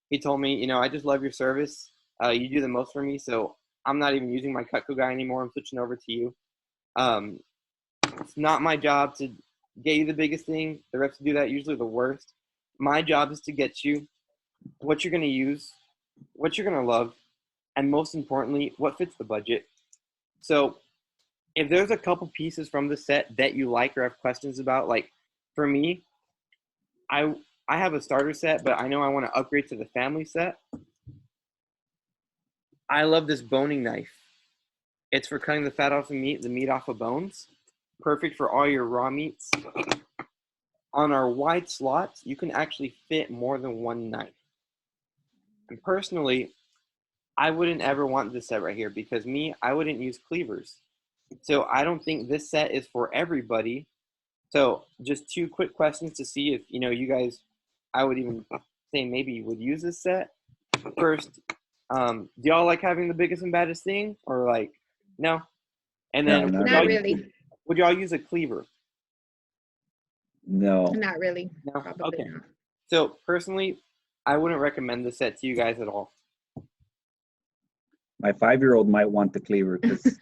he told me, I just love your service. You do the most for me, so I'm not even using my Cutco guy anymore. I'm switching over to you. It's not my job to get you the biggest thing. The reps that do that usually the worst. My job is to get you what you're going to use, what you're going to love, and most importantly, what fits the budget. So if there's a couple pieces from the set that you like or have questions about, like for me, I have a starter set, but I know I want to upgrade to the family set. I love this boning knife. It's for cutting the fat off the meat off of bones. Perfect for all your raw meats. On our wide slots, you can actually fit more than one knife. And personally, I wouldn't ever want this set right here because I wouldn't use cleavers. So I don't think this set is for everybody. So just 2 quick questions to see if, you guys, I would even say maybe you would use this set. First, do y'all like having the biggest and baddest thing or like, no? And then No, Not really. would y'all use a cleaver? No. Not really. No? Probably Okay. not. So personally, I wouldn't recommend this set to you guys at all. My 5-year-old might want the cleaver because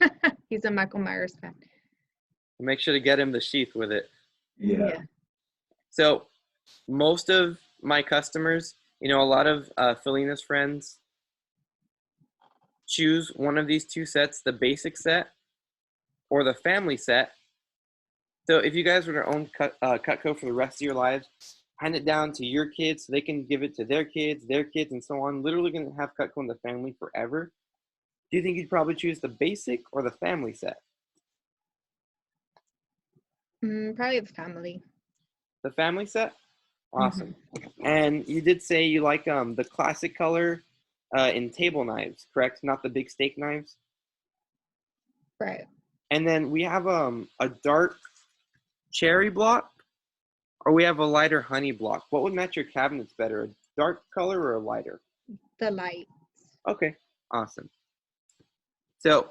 He's a Michael Myers fan. Make sure to get him the sheath with it. yeah. So most of my customers, a lot of Felina's friends choose one of these 2 sets, the basic set or the family set. So if you guys were to own Cutco for the rest of your lives, hand it down to your kids so they can give it to their kids, and so on. Literally going to have Cutco in the family forever. Do you think you'd probably choose the basic or the family set? Probably the family. The family set? Awesome. And you did say you like the classic color in table knives, correct? Not the big steak knives? Right. And then we have a dark cherry block or we have a lighter honey block. What would match your cabinets better, a dark color or a lighter? The light. Okay, awesome. So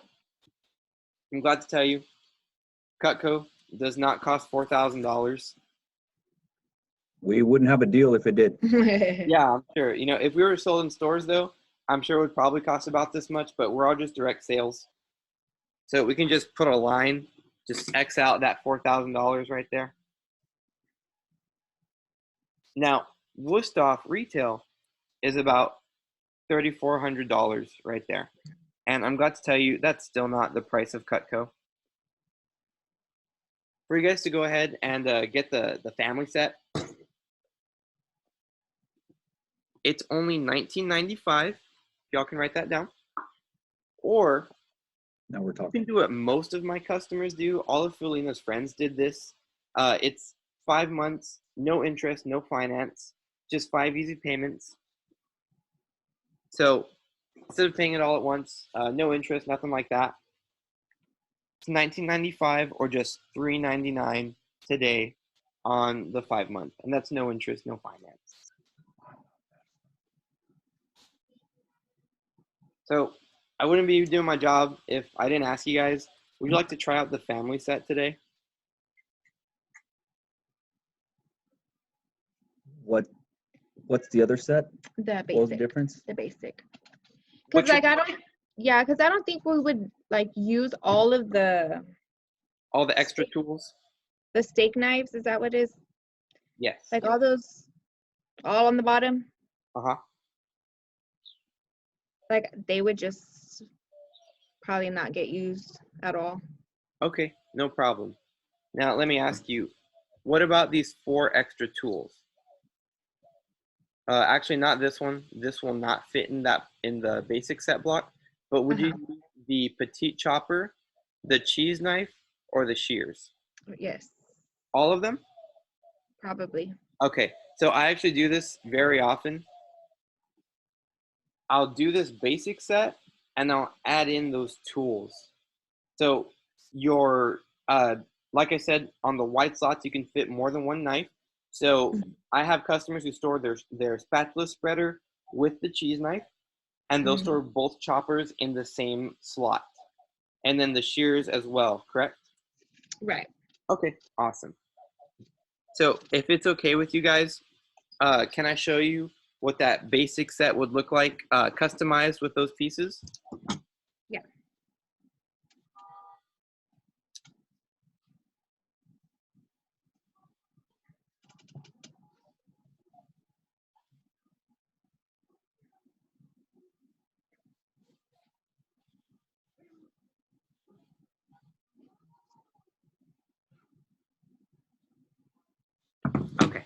I'm glad to tell you, Cutco does not cost $4,000. We wouldn't have a deal if it did. Yeah, I'm sure. If we were sold in stores, though, I'm sure it would probably cost about this much, but we're all just direct sales. So we can just put a line, just X out that $4,000 right there. Now, Wusthof retail is about $3,400 right there. And I'm glad to tell you that's still not the price of Cutco. For you guys to go ahead and get the family set, it's only $19.95. Y'all can write that down. Or Now we're you talking. can do what most of my customers do. All of Felina's friends did this. It's 5 months, no interest, no finance, just 5 easy payments. So instead of paying it all at once, no interest, nothing like that. It's $19.95 or just $3.99 today on the 5-month, and that's no interest, no finance. So I wouldn't be doing my job if I didn't ask you guys, would you like to try out the family set today? What's the other set? The What was the basic. difference? The basic. What's Because your- like I don't think we would like use all of the All the extra tools? steak knives. Is that what it is? Yes. Like all those, all on the bottom. Uh-huh. Like they would just probably not get used at all. Okay, no problem. Now let me ask you, what about these 4 extra tools? Actually, not this one. This will not fit in the basic set block. But would you use the petite chopper, the cheese knife, or the shears? Yes, All of them? probably. Okay, so I actually do this very often. I'll do this basic set, and I'll add in those tools. So your, like I said, on the white slots, you can fit more than 1 knife. So I have customers who store their spatula spreader with the cheese knife, and they'll store both choppers in the same slot. And then the shears as well, correct? Right. Okay, awesome. So if it's okay with you guys, can I show you what that basic set would look like, customized with those pieces? Yeah. Okay.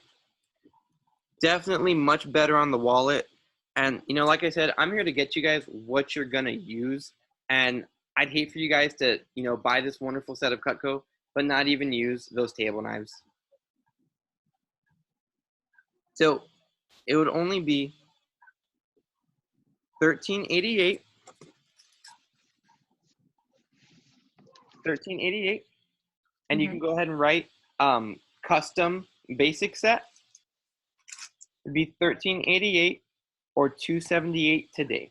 Definitely much better on the wallet. And, like I said, I'm here to get you guys what you're going to use. And I'd hate for you guys to, buy this wonderful set of Cutco, but not even use those table knives. So it would only be $13.88. $13.88. And you can go ahead and write custom basic set. It'd be $13.88 or $2.78 today.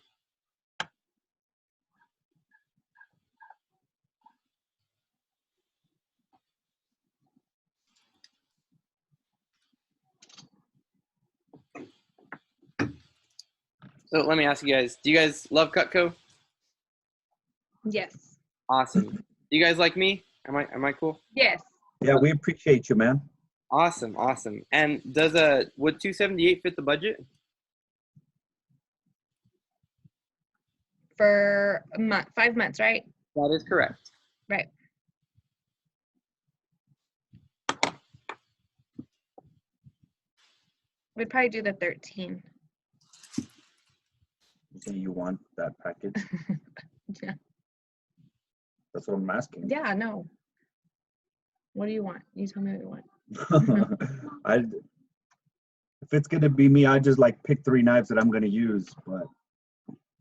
So let me ask you guys, do you guys love Cutco? Yes. Awesome. Do you guys like me? Am I cool? Yes. Yeah, we appreciate you, man. Awesome. And would $2.78 fit the budget? For a month, 5 months, right? That is correct. Right. We'd probably do the 13. So you want that package? Yeah. That's what I'm asking. Yeah, no. What do you want? You tell me what you want. If it's gonna be me, I just like pick 3 knives that I'm gonna use, but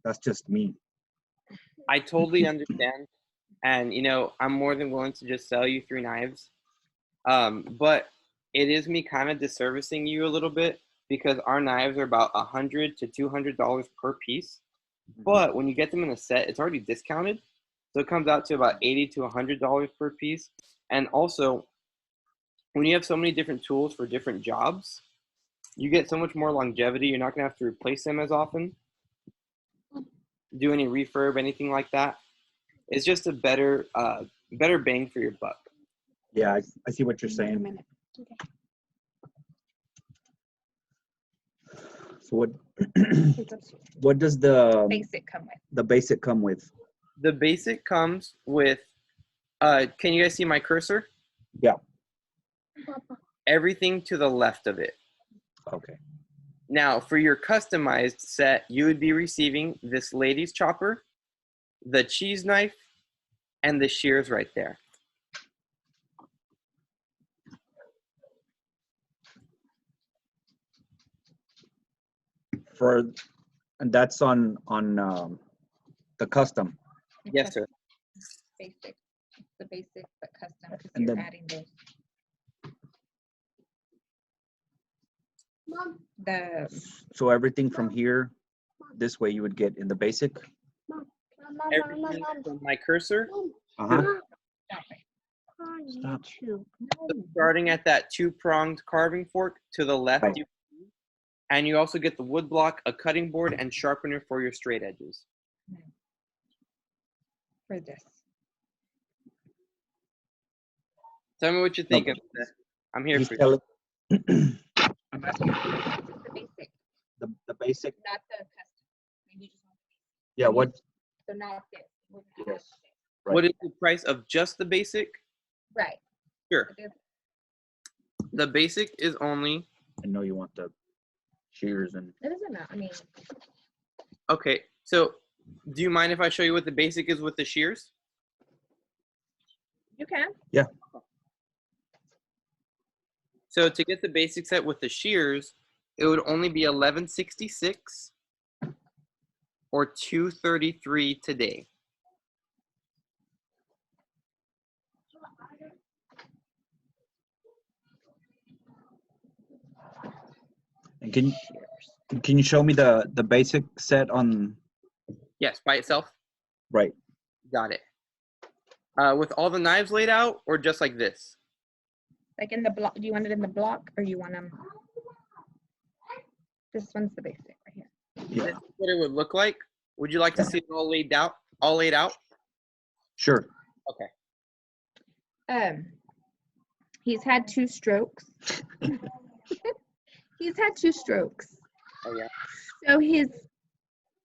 that's just me. I totally understand. And, I'm more than willing to just sell you 3 knives. But it is me kind of disservicing you a little bit because our knives are about $100 to $200 per piece. But when you get them in a set, it's already discounted. So it comes out to about $80 to $100 per piece. And also, when you have so many different tools for different jobs, you get so much more longevity. You're not going to have to replace them as often, do any refurb, anything like that. It's just a better bang for your buck. Yeah, I see what you're saying. So what does the Basic come with? The basic come with? The basic comes with, can you guys see my cursor? Yeah. Everything to the left of it. Okay. Now, for your customized set, you would be receiving this lady's chopper, the cheese knife, and the shears right there. And that's on the custom. Yes, sir. Basic. It's the basic but custom because And you're then- adding those. The So everything from here, this way you would get in the basic. Everything from my cursor, Uh-huh. stop it. Stop. starting at that 2-pronged carving fork to the left. Right. And you also get the wood block, a cutting board, and sharpener for your straight edges. For this. Tell me what you think of this. I'm here Just for you. tell it. I'm asking you, just the basic, The basic. not the custom. Maybe you just want the Yeah. What? basic. So not this. What you Yes. have. Right. What is the price of just the basic? Right. Sure. It is- The basic is only, I know you want the shears and. It doesn't matter. I mean, okay, so do you mind if I show you what the basic is with the shears? you can. Yeah. So to get the basic set with the shears, it would only be $11.66 or $2.33 today. And can you show me the basic set on? Yes, by itself. Right. Got it. With all the knives laid out, or just like this? Like in the block. Do you want it in the block or you want them? This one's the basic right here. Yeah. This is what it would look like. Would you like to see it all laid out? All laid out? Sure. Okay. He's had 2 strokes. He's had 2 strokes. Oh yeah. So his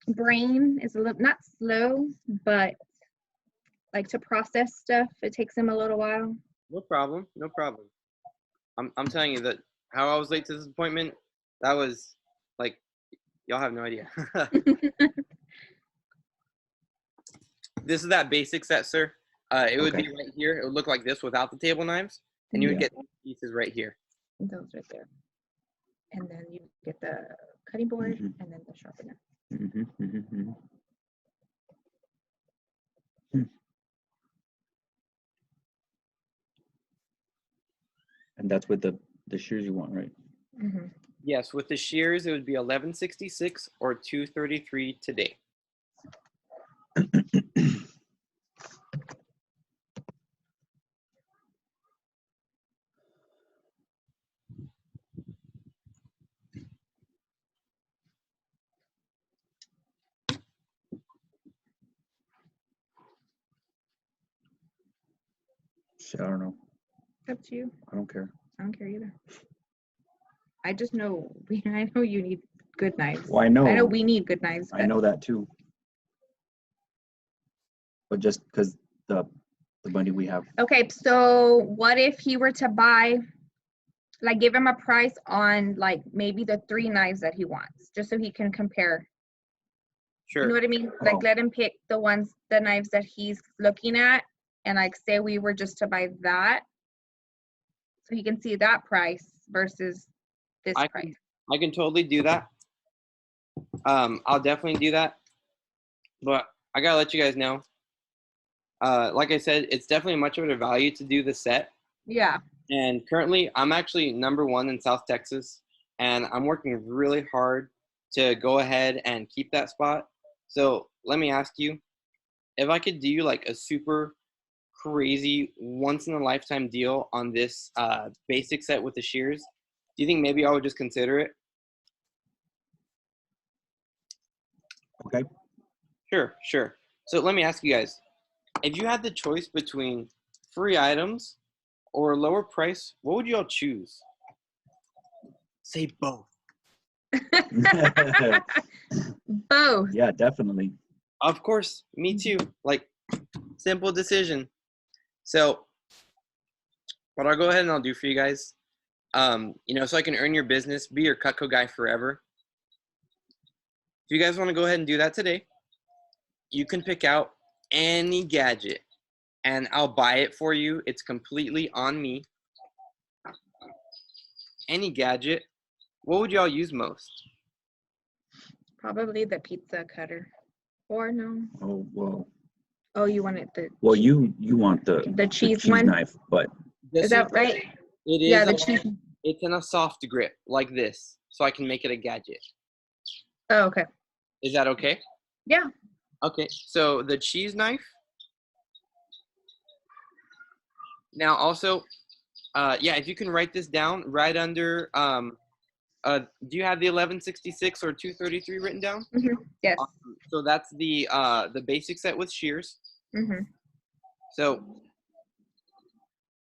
brain is a little not slow, but like to process stuff, it takes him a little while. No problem. No problem. I'm telling you that how I was late to this appointment, that was like, y'all have no idea. This is that basic set, sir. It would be Okay. right here. It would look like this without the table knives, and you would Yeah. get these pieces right here. Those right there. And then you get the cutting board Mhm. and then the sharpener. Mhm, mhm, mhm. And that's with the shears you want, right? Mm-hmm. Yes, with the shears, it would be $11.66 or $2.33 today. Shit, I don't know. Up to you. I don't care. I don't care either. I just know I know you need good knives. Well, I know. I know we need good knives. I But know that too. But just because the money we have. okay, so what if he were to buy, like give him a price on like maybe the 3 knives that he wants, just so he can compare. Sure. You know what I mean? Like Oh. let him pick the knives that he's looking at, and like say we were just to buy that, so he can see that price versus this I price. can totally do that. I'll definitely do that. But I gotta let you guys know. Like I said, it's definitely much of a value to do the set. Yeah. And currently, I'm actually #1 in South Texas, and I'm working really hard to go ahead and keep that spot. So let me ask you, if I could do you like a super crazy once-in-a-lifetime deal on this basic set with the shears, do you think maybe I would just consider it? Okay. Sure. So let me ask you guys, if you had the choice between free items or a lower price, what would you all choose? Say both. Both. Yeah, definitely. Of course, me too. Like, simple decision. So, what I'll go ahead and I'll do for you guys, so I can earn your business, be your Cutco guy forever. If you guys want to go ahead and do that today, you can pick out any gadget, and I'll buy it for you. It's completely on me. Any gadget. What would y'all use most? Probably the pizza cutter. Or no. Oh, well, Oh, you wanted the you want the cheese one? knife, but Just Is so you that know, right? It is. Yeah, the cheese. It's in a soft grip like this, so I can make it a gadget. Oh, okay. Is that okay? Yeah. Okay. So the cheese knife. Now also, yeah, if you can write this down right under. Do you have the 1166 or 233 written down? Yes. So that's the basic set with shears. So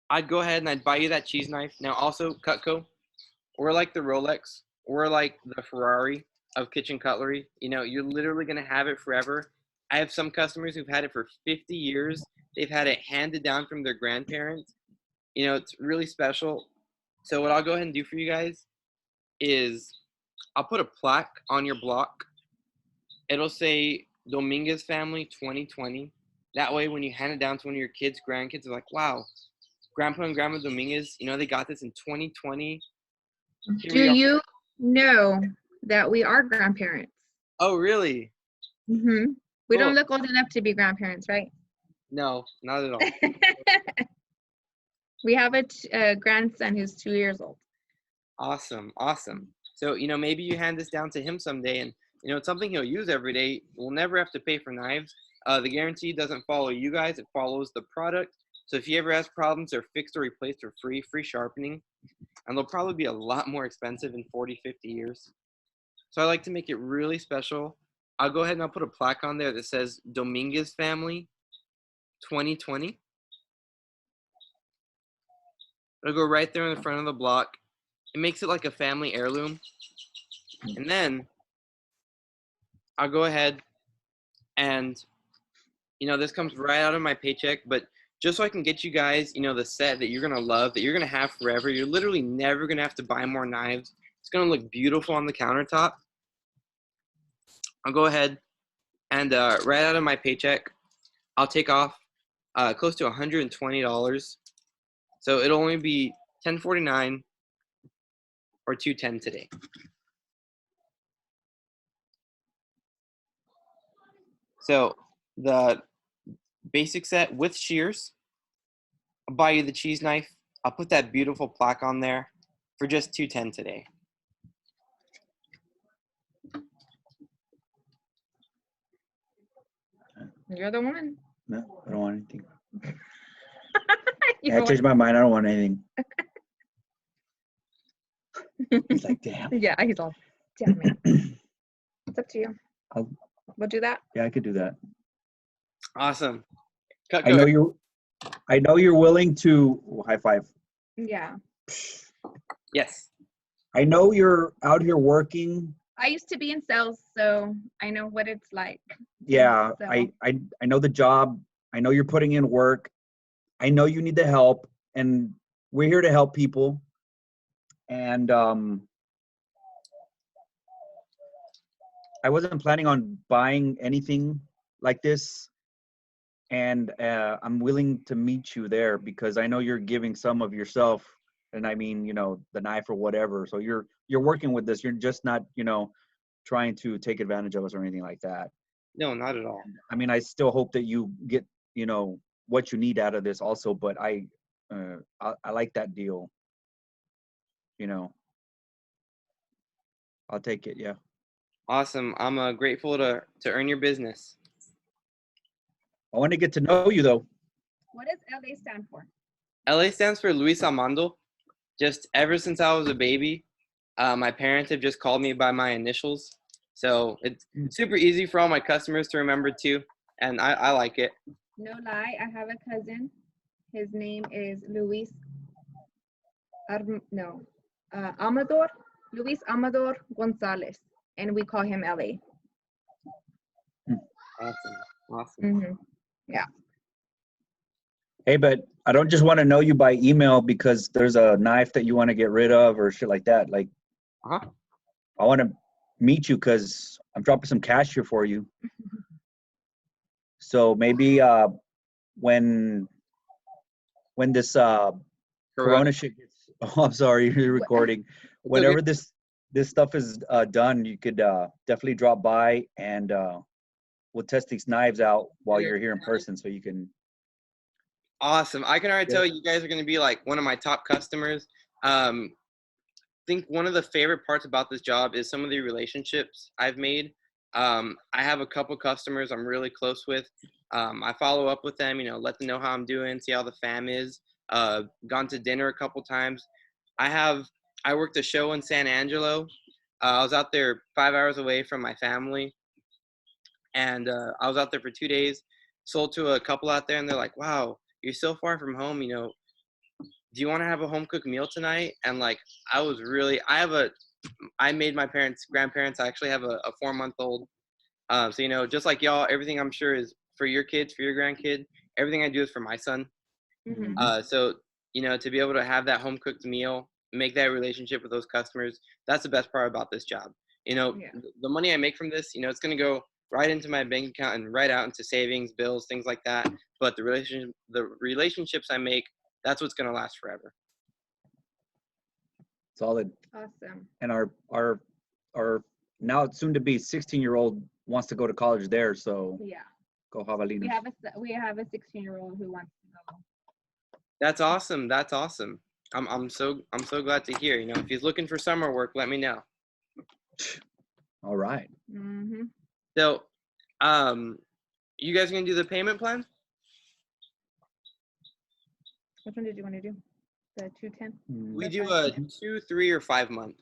I'd go ahead and I'd buy you that cheese knife. Now also, Cutco, we're like the Rolex. We're like the Ferrari of kitchen cutlery. You know, you're literally going to have it forever. I have some customers who've had it for 50 years. They've had it handed down from their grandparents. You know, it's really special. So what I'll go ahead and do for you guys is I'll put a plaque on your block. It'll say Dominguez Family 2020. That way, when you hand it down to one of your kids, grandkids, they're like, wow, Grandpa and Grandma Dominguez, you know, they got this in 2020. Do you know that we are grandparents? Oh, really? We don't look old enough to be grandparents, right? No, not at all. We have a grandson who's 2 years old. Awesome, awesome. So, you know, maybe you hand this down to him someday and, you know, it's something he'll use every day. We'll never have to pay for knives. The guarantee doesn't follow you guys. It follows the product. So if he ever has problems, they're fixed or replaced for free sharpening. And they'll probably be a lot more expensive in 40, 50 years. So I like to make it really special. I'll go ahead and I'll put a plaque on there that says Dominguez Family 2020. It'll go right there in the front of the block. It makes it like a family heirloom. And then I'll go ahead and, you know, this comes right out of my paycheck, but just so I can get you guys, you know, the set that you're going to love, that you're going to have forever. You're literally never going to have to buy more knives. It's going to look beautiful on the countertop. I'll go ahead and right out of my paycheck, I'll take off close to $120. So it'll only be $10.49 or $2.10 today. So the basic set with shears, I'll buy you the cheese knife. I'll put that beautiful plaque on there for just $2.10 today. You're the one. no, I don't want anything. I changed my mind. I don't want anything. He's like, damn. Yeah, he's all, damn it. It's up to you. We'll do that. Yeah, I could do that. Awesome. I know you're willing to high five. Yeah. Yes. I know you're out here working. I used to be in sales, so I know what it's like. Yeah, So. I know the job. I know you're putting in work. I know you need the help, and we're here to help people. And I wasn't planning on buying anything like this, and I'm willing to meet you there because I know you're giving some of yourself, and I mean, you know, the knife or whatever. So you're working with this. You're just not, you know, trying to take advantage of us or anything like that. No, not at all. I mean, I still hope that you get, you know, what you need out of this also, but I like that deal. You know, I'll take it. Yeah. Awesome. I'm grateful to earn your business. I want to get to know you though. What does LA stand for? LA stands for Luis Armando. Just ever since I was a baby, my parents have just called me by my initials. So it's super easy for all my customers to remember too. And I like it. No lie, I have a cousin. His name is Luis Amador. Luis Amador Gonzalez. And we call him LA. Awesome. Yeah. Hey, but I don't just want to know you by email because there's a knife that you want to get rid of or shit like that. Like, I want to meet you because I'm dropping some cash here for you. So maybe when this Corona shit gets, oh, I'm sorry, you're recording. Whenever this this stuff is done, you could definitely drop by and we'll test these knives out while you're here in person, so you can. Awesome. I can already tell you guys are going to be like one of my top customers. I think one of the favorite parts about this job is some of the relationships I've made. I have a couple customers I'm really close with. I follow up with them, let them know how I'm doing, see how the fam is. Gone to dinner a couple times. I worked a show in San Angelo. I was out there 5 hours away from my family. And I was out there for 2 days, sold to a couple out there, and they're like, wow, you're so far from home, do you want to have a home cooked meal tonight? And like, I made my grandparents, I actually have a 4-month-old. So, just like y'all, everything I'm sure is for your kids, for your grandkid, everything I do is for my son. So, to be able to have that home cooked meal, make that relationship with those customers, that's the best part about this job. The money I make from this, it's going to go right into my bank account and right out into savings, bills, things like that. But the relationships I make, that's what's going to last forever. Solid. Awesome. And our now soon to be 16-year-old wants to go to college there, so Yeah. Go Javelinos. We have a 16-year-old who wants to go. That's awesome. That's awesome. I'm so glad to hear. If he's looking for summer work, let me know. All right. Mm-hmm. So, you guys gonna do the payment plan? Which one did you want to do? The 210? We do a 2, 3, or 5 month.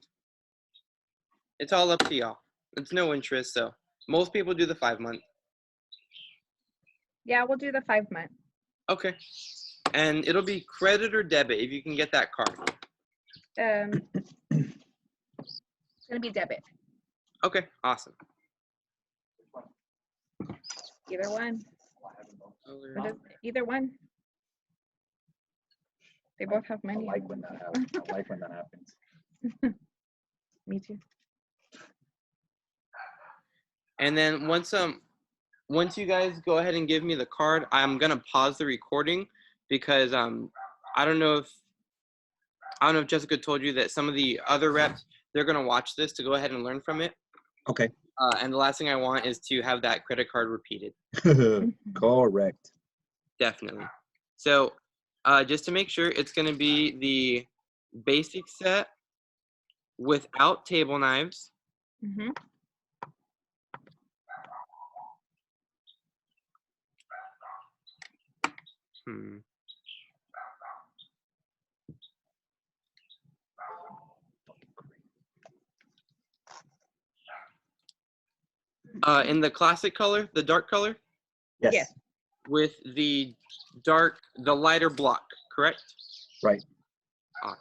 It's all up to y'all. It's no interest, so most people do the 5 month. Yeah, we'll do the 5 month. Okay. And it'll be credit or debit if you can get that card. It's gonna be debit. Okay, awesome. Either one. Either one. They both have money. I like when that happens. I like when that happens. Me too. And then once you guys go ahead and give me the card, I'm gonna pause the recording because I don't know if Jessica told you that some of the other reps, they're gonna watch this to go ahead and learn from it. Okay. And the last thing I want is to have that credit card repeated. Correct. Definitely. So just to make sure, it's going to be the basic set without table knives. Mm-hmm. In the classic color, the dark color? Yes. With the lighter block, correct? Right. Awesome.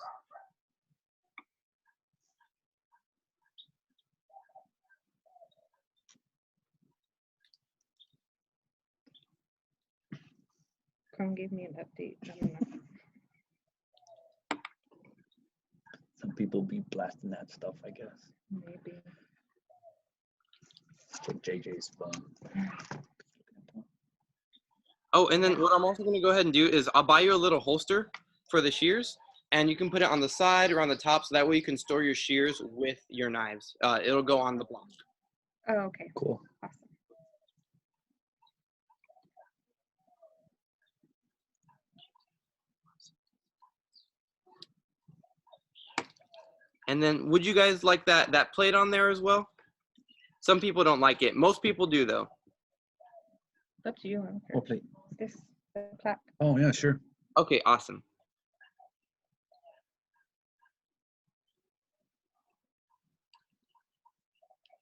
Come give me an update. I don't know. Some people be blasting that stuff, I guess. Maybe. Check JJ's phone. Oh, and then what I'm also going to go ahead and do is I'll buy you a little holster for the shears, and you can put it on the side or on the top, so that way you can store your shears with your knives. It'll go on the block. Oh, okay. Cool. Awesome. And then would you guys like that plate on there as well? Some people don't like it. Most people do, though. It's up to you. I don't care. What plate? This the plaque. Oh, yeah, sure. Okay, awesome.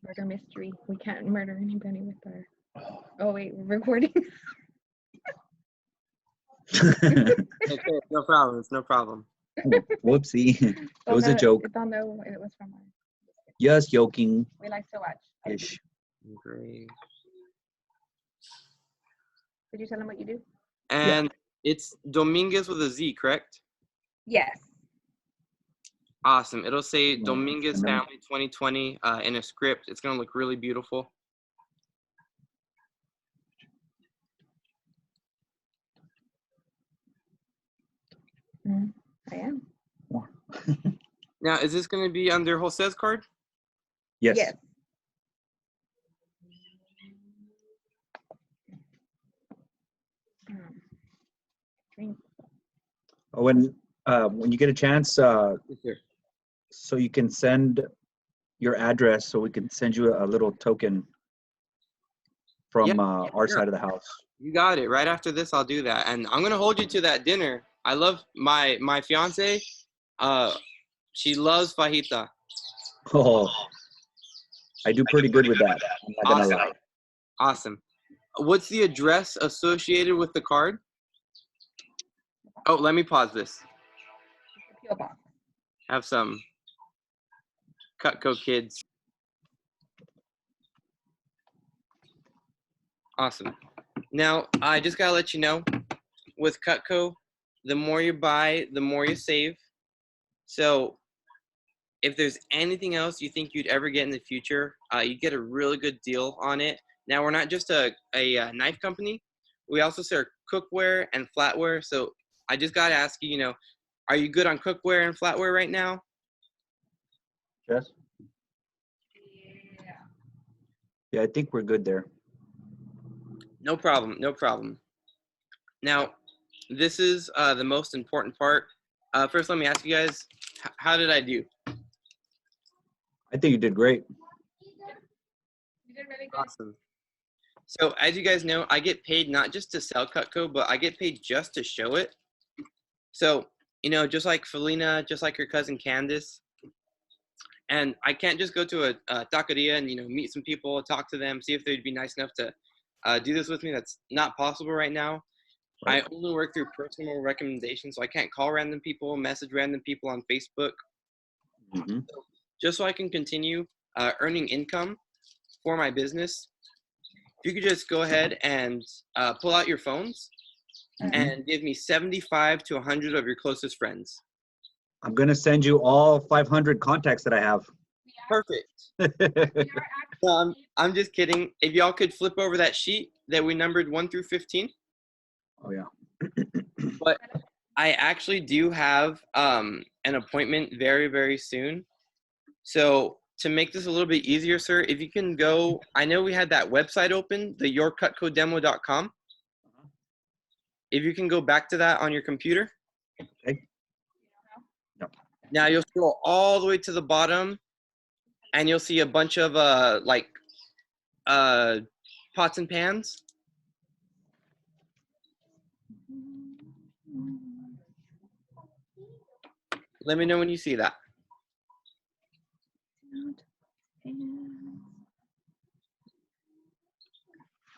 Murder mystery. We can't murder anybody with our. Oh wait, we're recording. Okay, no problem. It's no problem. Whoopsie. It was a joke. It's on the. It was from. Just joking. We like to watch. Ish. Great. Did you tell them what you do? And it's Dominguez with a Z, correct? Yes. Awesome. It'll say Dominguez Family 2020 in a script. It's going to look really beautiful. I am. Now, is this going to be under Jose's card? Yes. Yes. Drink. When you get a chance, Yes, sir. so you can send your address, so we can send you a little token from Yeah, our sure. side of the house. You got it. Right after this, I'll do that, and I'm gonna hold you to that dinner. I love my fiance. She loves fajita. Oh, I do pretty good with that. I'm not gonna Awesome. lie. Awesome. What's the address associated with the card? Oh, let me pause this. P.O. box. Have some Cutco kids. Awesome. Now, I just gotta let you know, with Cutco, the more you buy, the more you save. So if there's anything else you think you'd ever get in the future, you get a really good deal on it. Now, we're not just a knife company. We also sell cookware and flatware. So I just got to ask you, are you good on cookware and flatware right now? Yes. Yeah, I think we're good there. No problem. No problem. Now, this is the most important part. First, let me ask you guys, how did I do? I think you did great. You did really good. Awesome. So as you guys know, I get paid not just to sell Cutco, but I get paid just to show it. So, just like Felina, just like your cousin Candace, and I can't just go to a taqueria and, meet some people, talk to them, see if they'd be nice enough to do this with me. That's not possible right now. Right. I only work through personal recommendations, so I can't call random people, message random people on Facebook. Mm-hmm. Just so I can continue earning income for my business, if you could just go ahead and pull out your phones and give me 75 to 100 of your closest friends. I'm gonna send you all 500 contacts that I have. Perfect. No, I'm just kidding. If y'all could flip over that sheet that we numbered 1 through 15. Oh yeah. But I actually do have an appointment very, very soon. So to make this a little bit easier, sir, if you can go, I know we had that website open, the yourcutcodemo.com. If you can go back to that on your computer. Okay. No. Now you'll scroll all the way to the bottom, and you'll see a bunch of pots and pans. Let me know when you see that.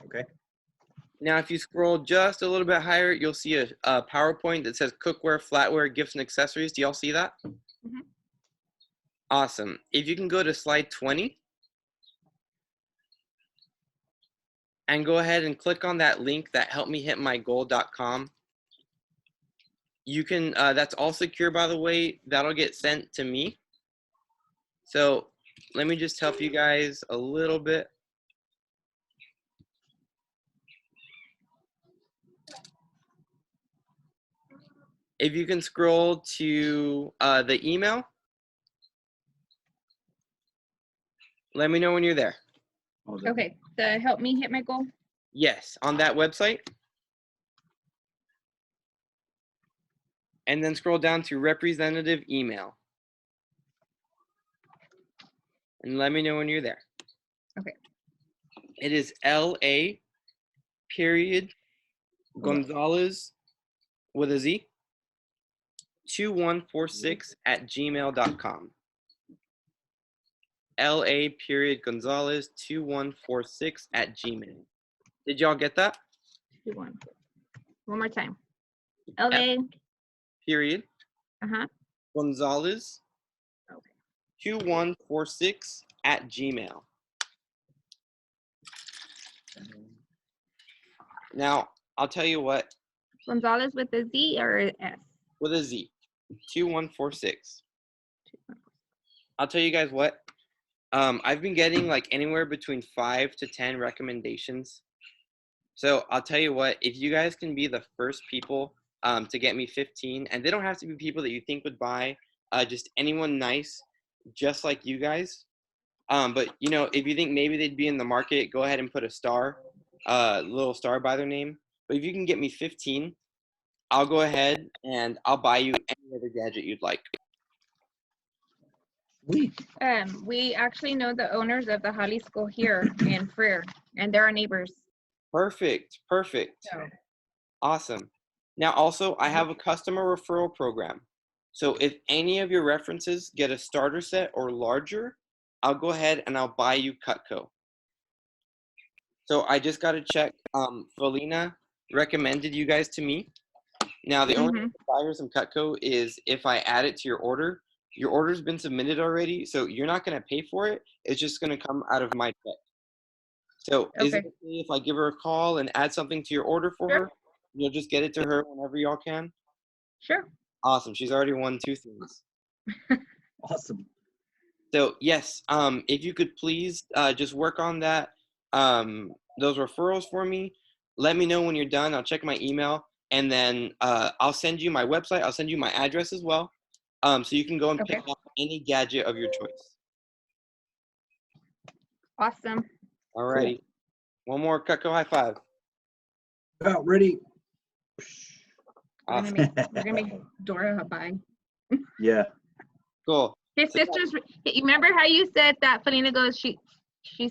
Okay. Now, if you scroll just a little bit higher, you'll see a PowerPoint that says cookware, flatware, gifts, and accessories. Do y'all see that? Mhm. Awesome. If you can go to slide 20 and go ahead and click on that link that helpmehitmygoal.com. You can, that's all secure, by the way. That'll get sent to me. So let me just help you guys a little bit. If you can scroll to the email, let me know when you're there. Okay, to help me hit my goal. Yes, on that website. And then scroll down to representative email. And let me know when you're there. Okay. It is LA period Gonzalez with a Z 2146 at gmail.com. LA period Gonzalez 2146 at gmail. Did y'all get that? 2-1. One more time. LA. Period Gonzalez Okay. 2146 at gmail. Now, I'll tell you what, Gonzalez with a Z or an S? with a Z, 2146. I'll tell you guys what, I've been getting like anywhere between 5 to 10 recommendations. So I'll tell you what, if you guys can be the first people to get me 15, and they don't have to be people that you think would buy, just anyone nice, just like you guys, But you know, if you think maybe they'd be in the market, go ahead and put a star, little star by their name. But if you can get me 15, I'll go ahead and I'll buy you any other gadget you'd like. Sweet. We actually know the owners of the Holly School here in Freer, and they're our neighbors. Perfect. Perfect. So, Awesome. Now, also, I have a customer referral program. So if any of your references get a starter set or larger, I'll go ahead and I'll buy you Cutco. So I just got to check. Felina recommended you guys to me. Now, the only way to buy her some Cutco is if I add it to your order's been submitted already, so you're not going to pay for it. It's just going to come out of my check. So is it okay if I give her a call and add something to your order for her? You'll just get it to her whenever y'all can? Sure. Awesome. She's already won 2 things. Awesome. So yes, if you could please just work on that, those referrals for me. Let me know when you're done. I'll check my email, and then I'll send you my website. I'll send you my address as well, so you can go and pick up any gadget of your choice. Awesome. All righty. Cool. One more Cutco high five. About ready. We're gonna make Dora a buy. Yeah. Cool. His sister's. You remember how you said that Felina goes? She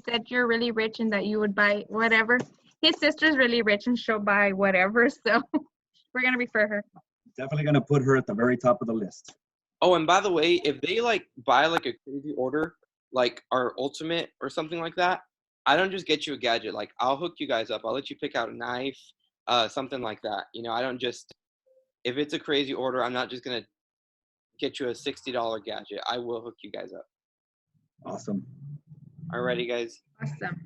said you're really rich and that you would buy whatever. His sister's really rich and she'll buy whatever. So we're gonna refer her. Definitely gonna put her at the very top of the list. Oh, and by the way, if they like buy like a crazy order, like our ultimate or something like that, I don't just get you a gadget. Like I'll hook you guys up. I'll let you pick out a knife, something like that. You know, I don't just, if it's a crazy order, I'm not just gonna get you a $60 gadget. I will hook you guys up. Awesome. Alrighty, guys. Awesome.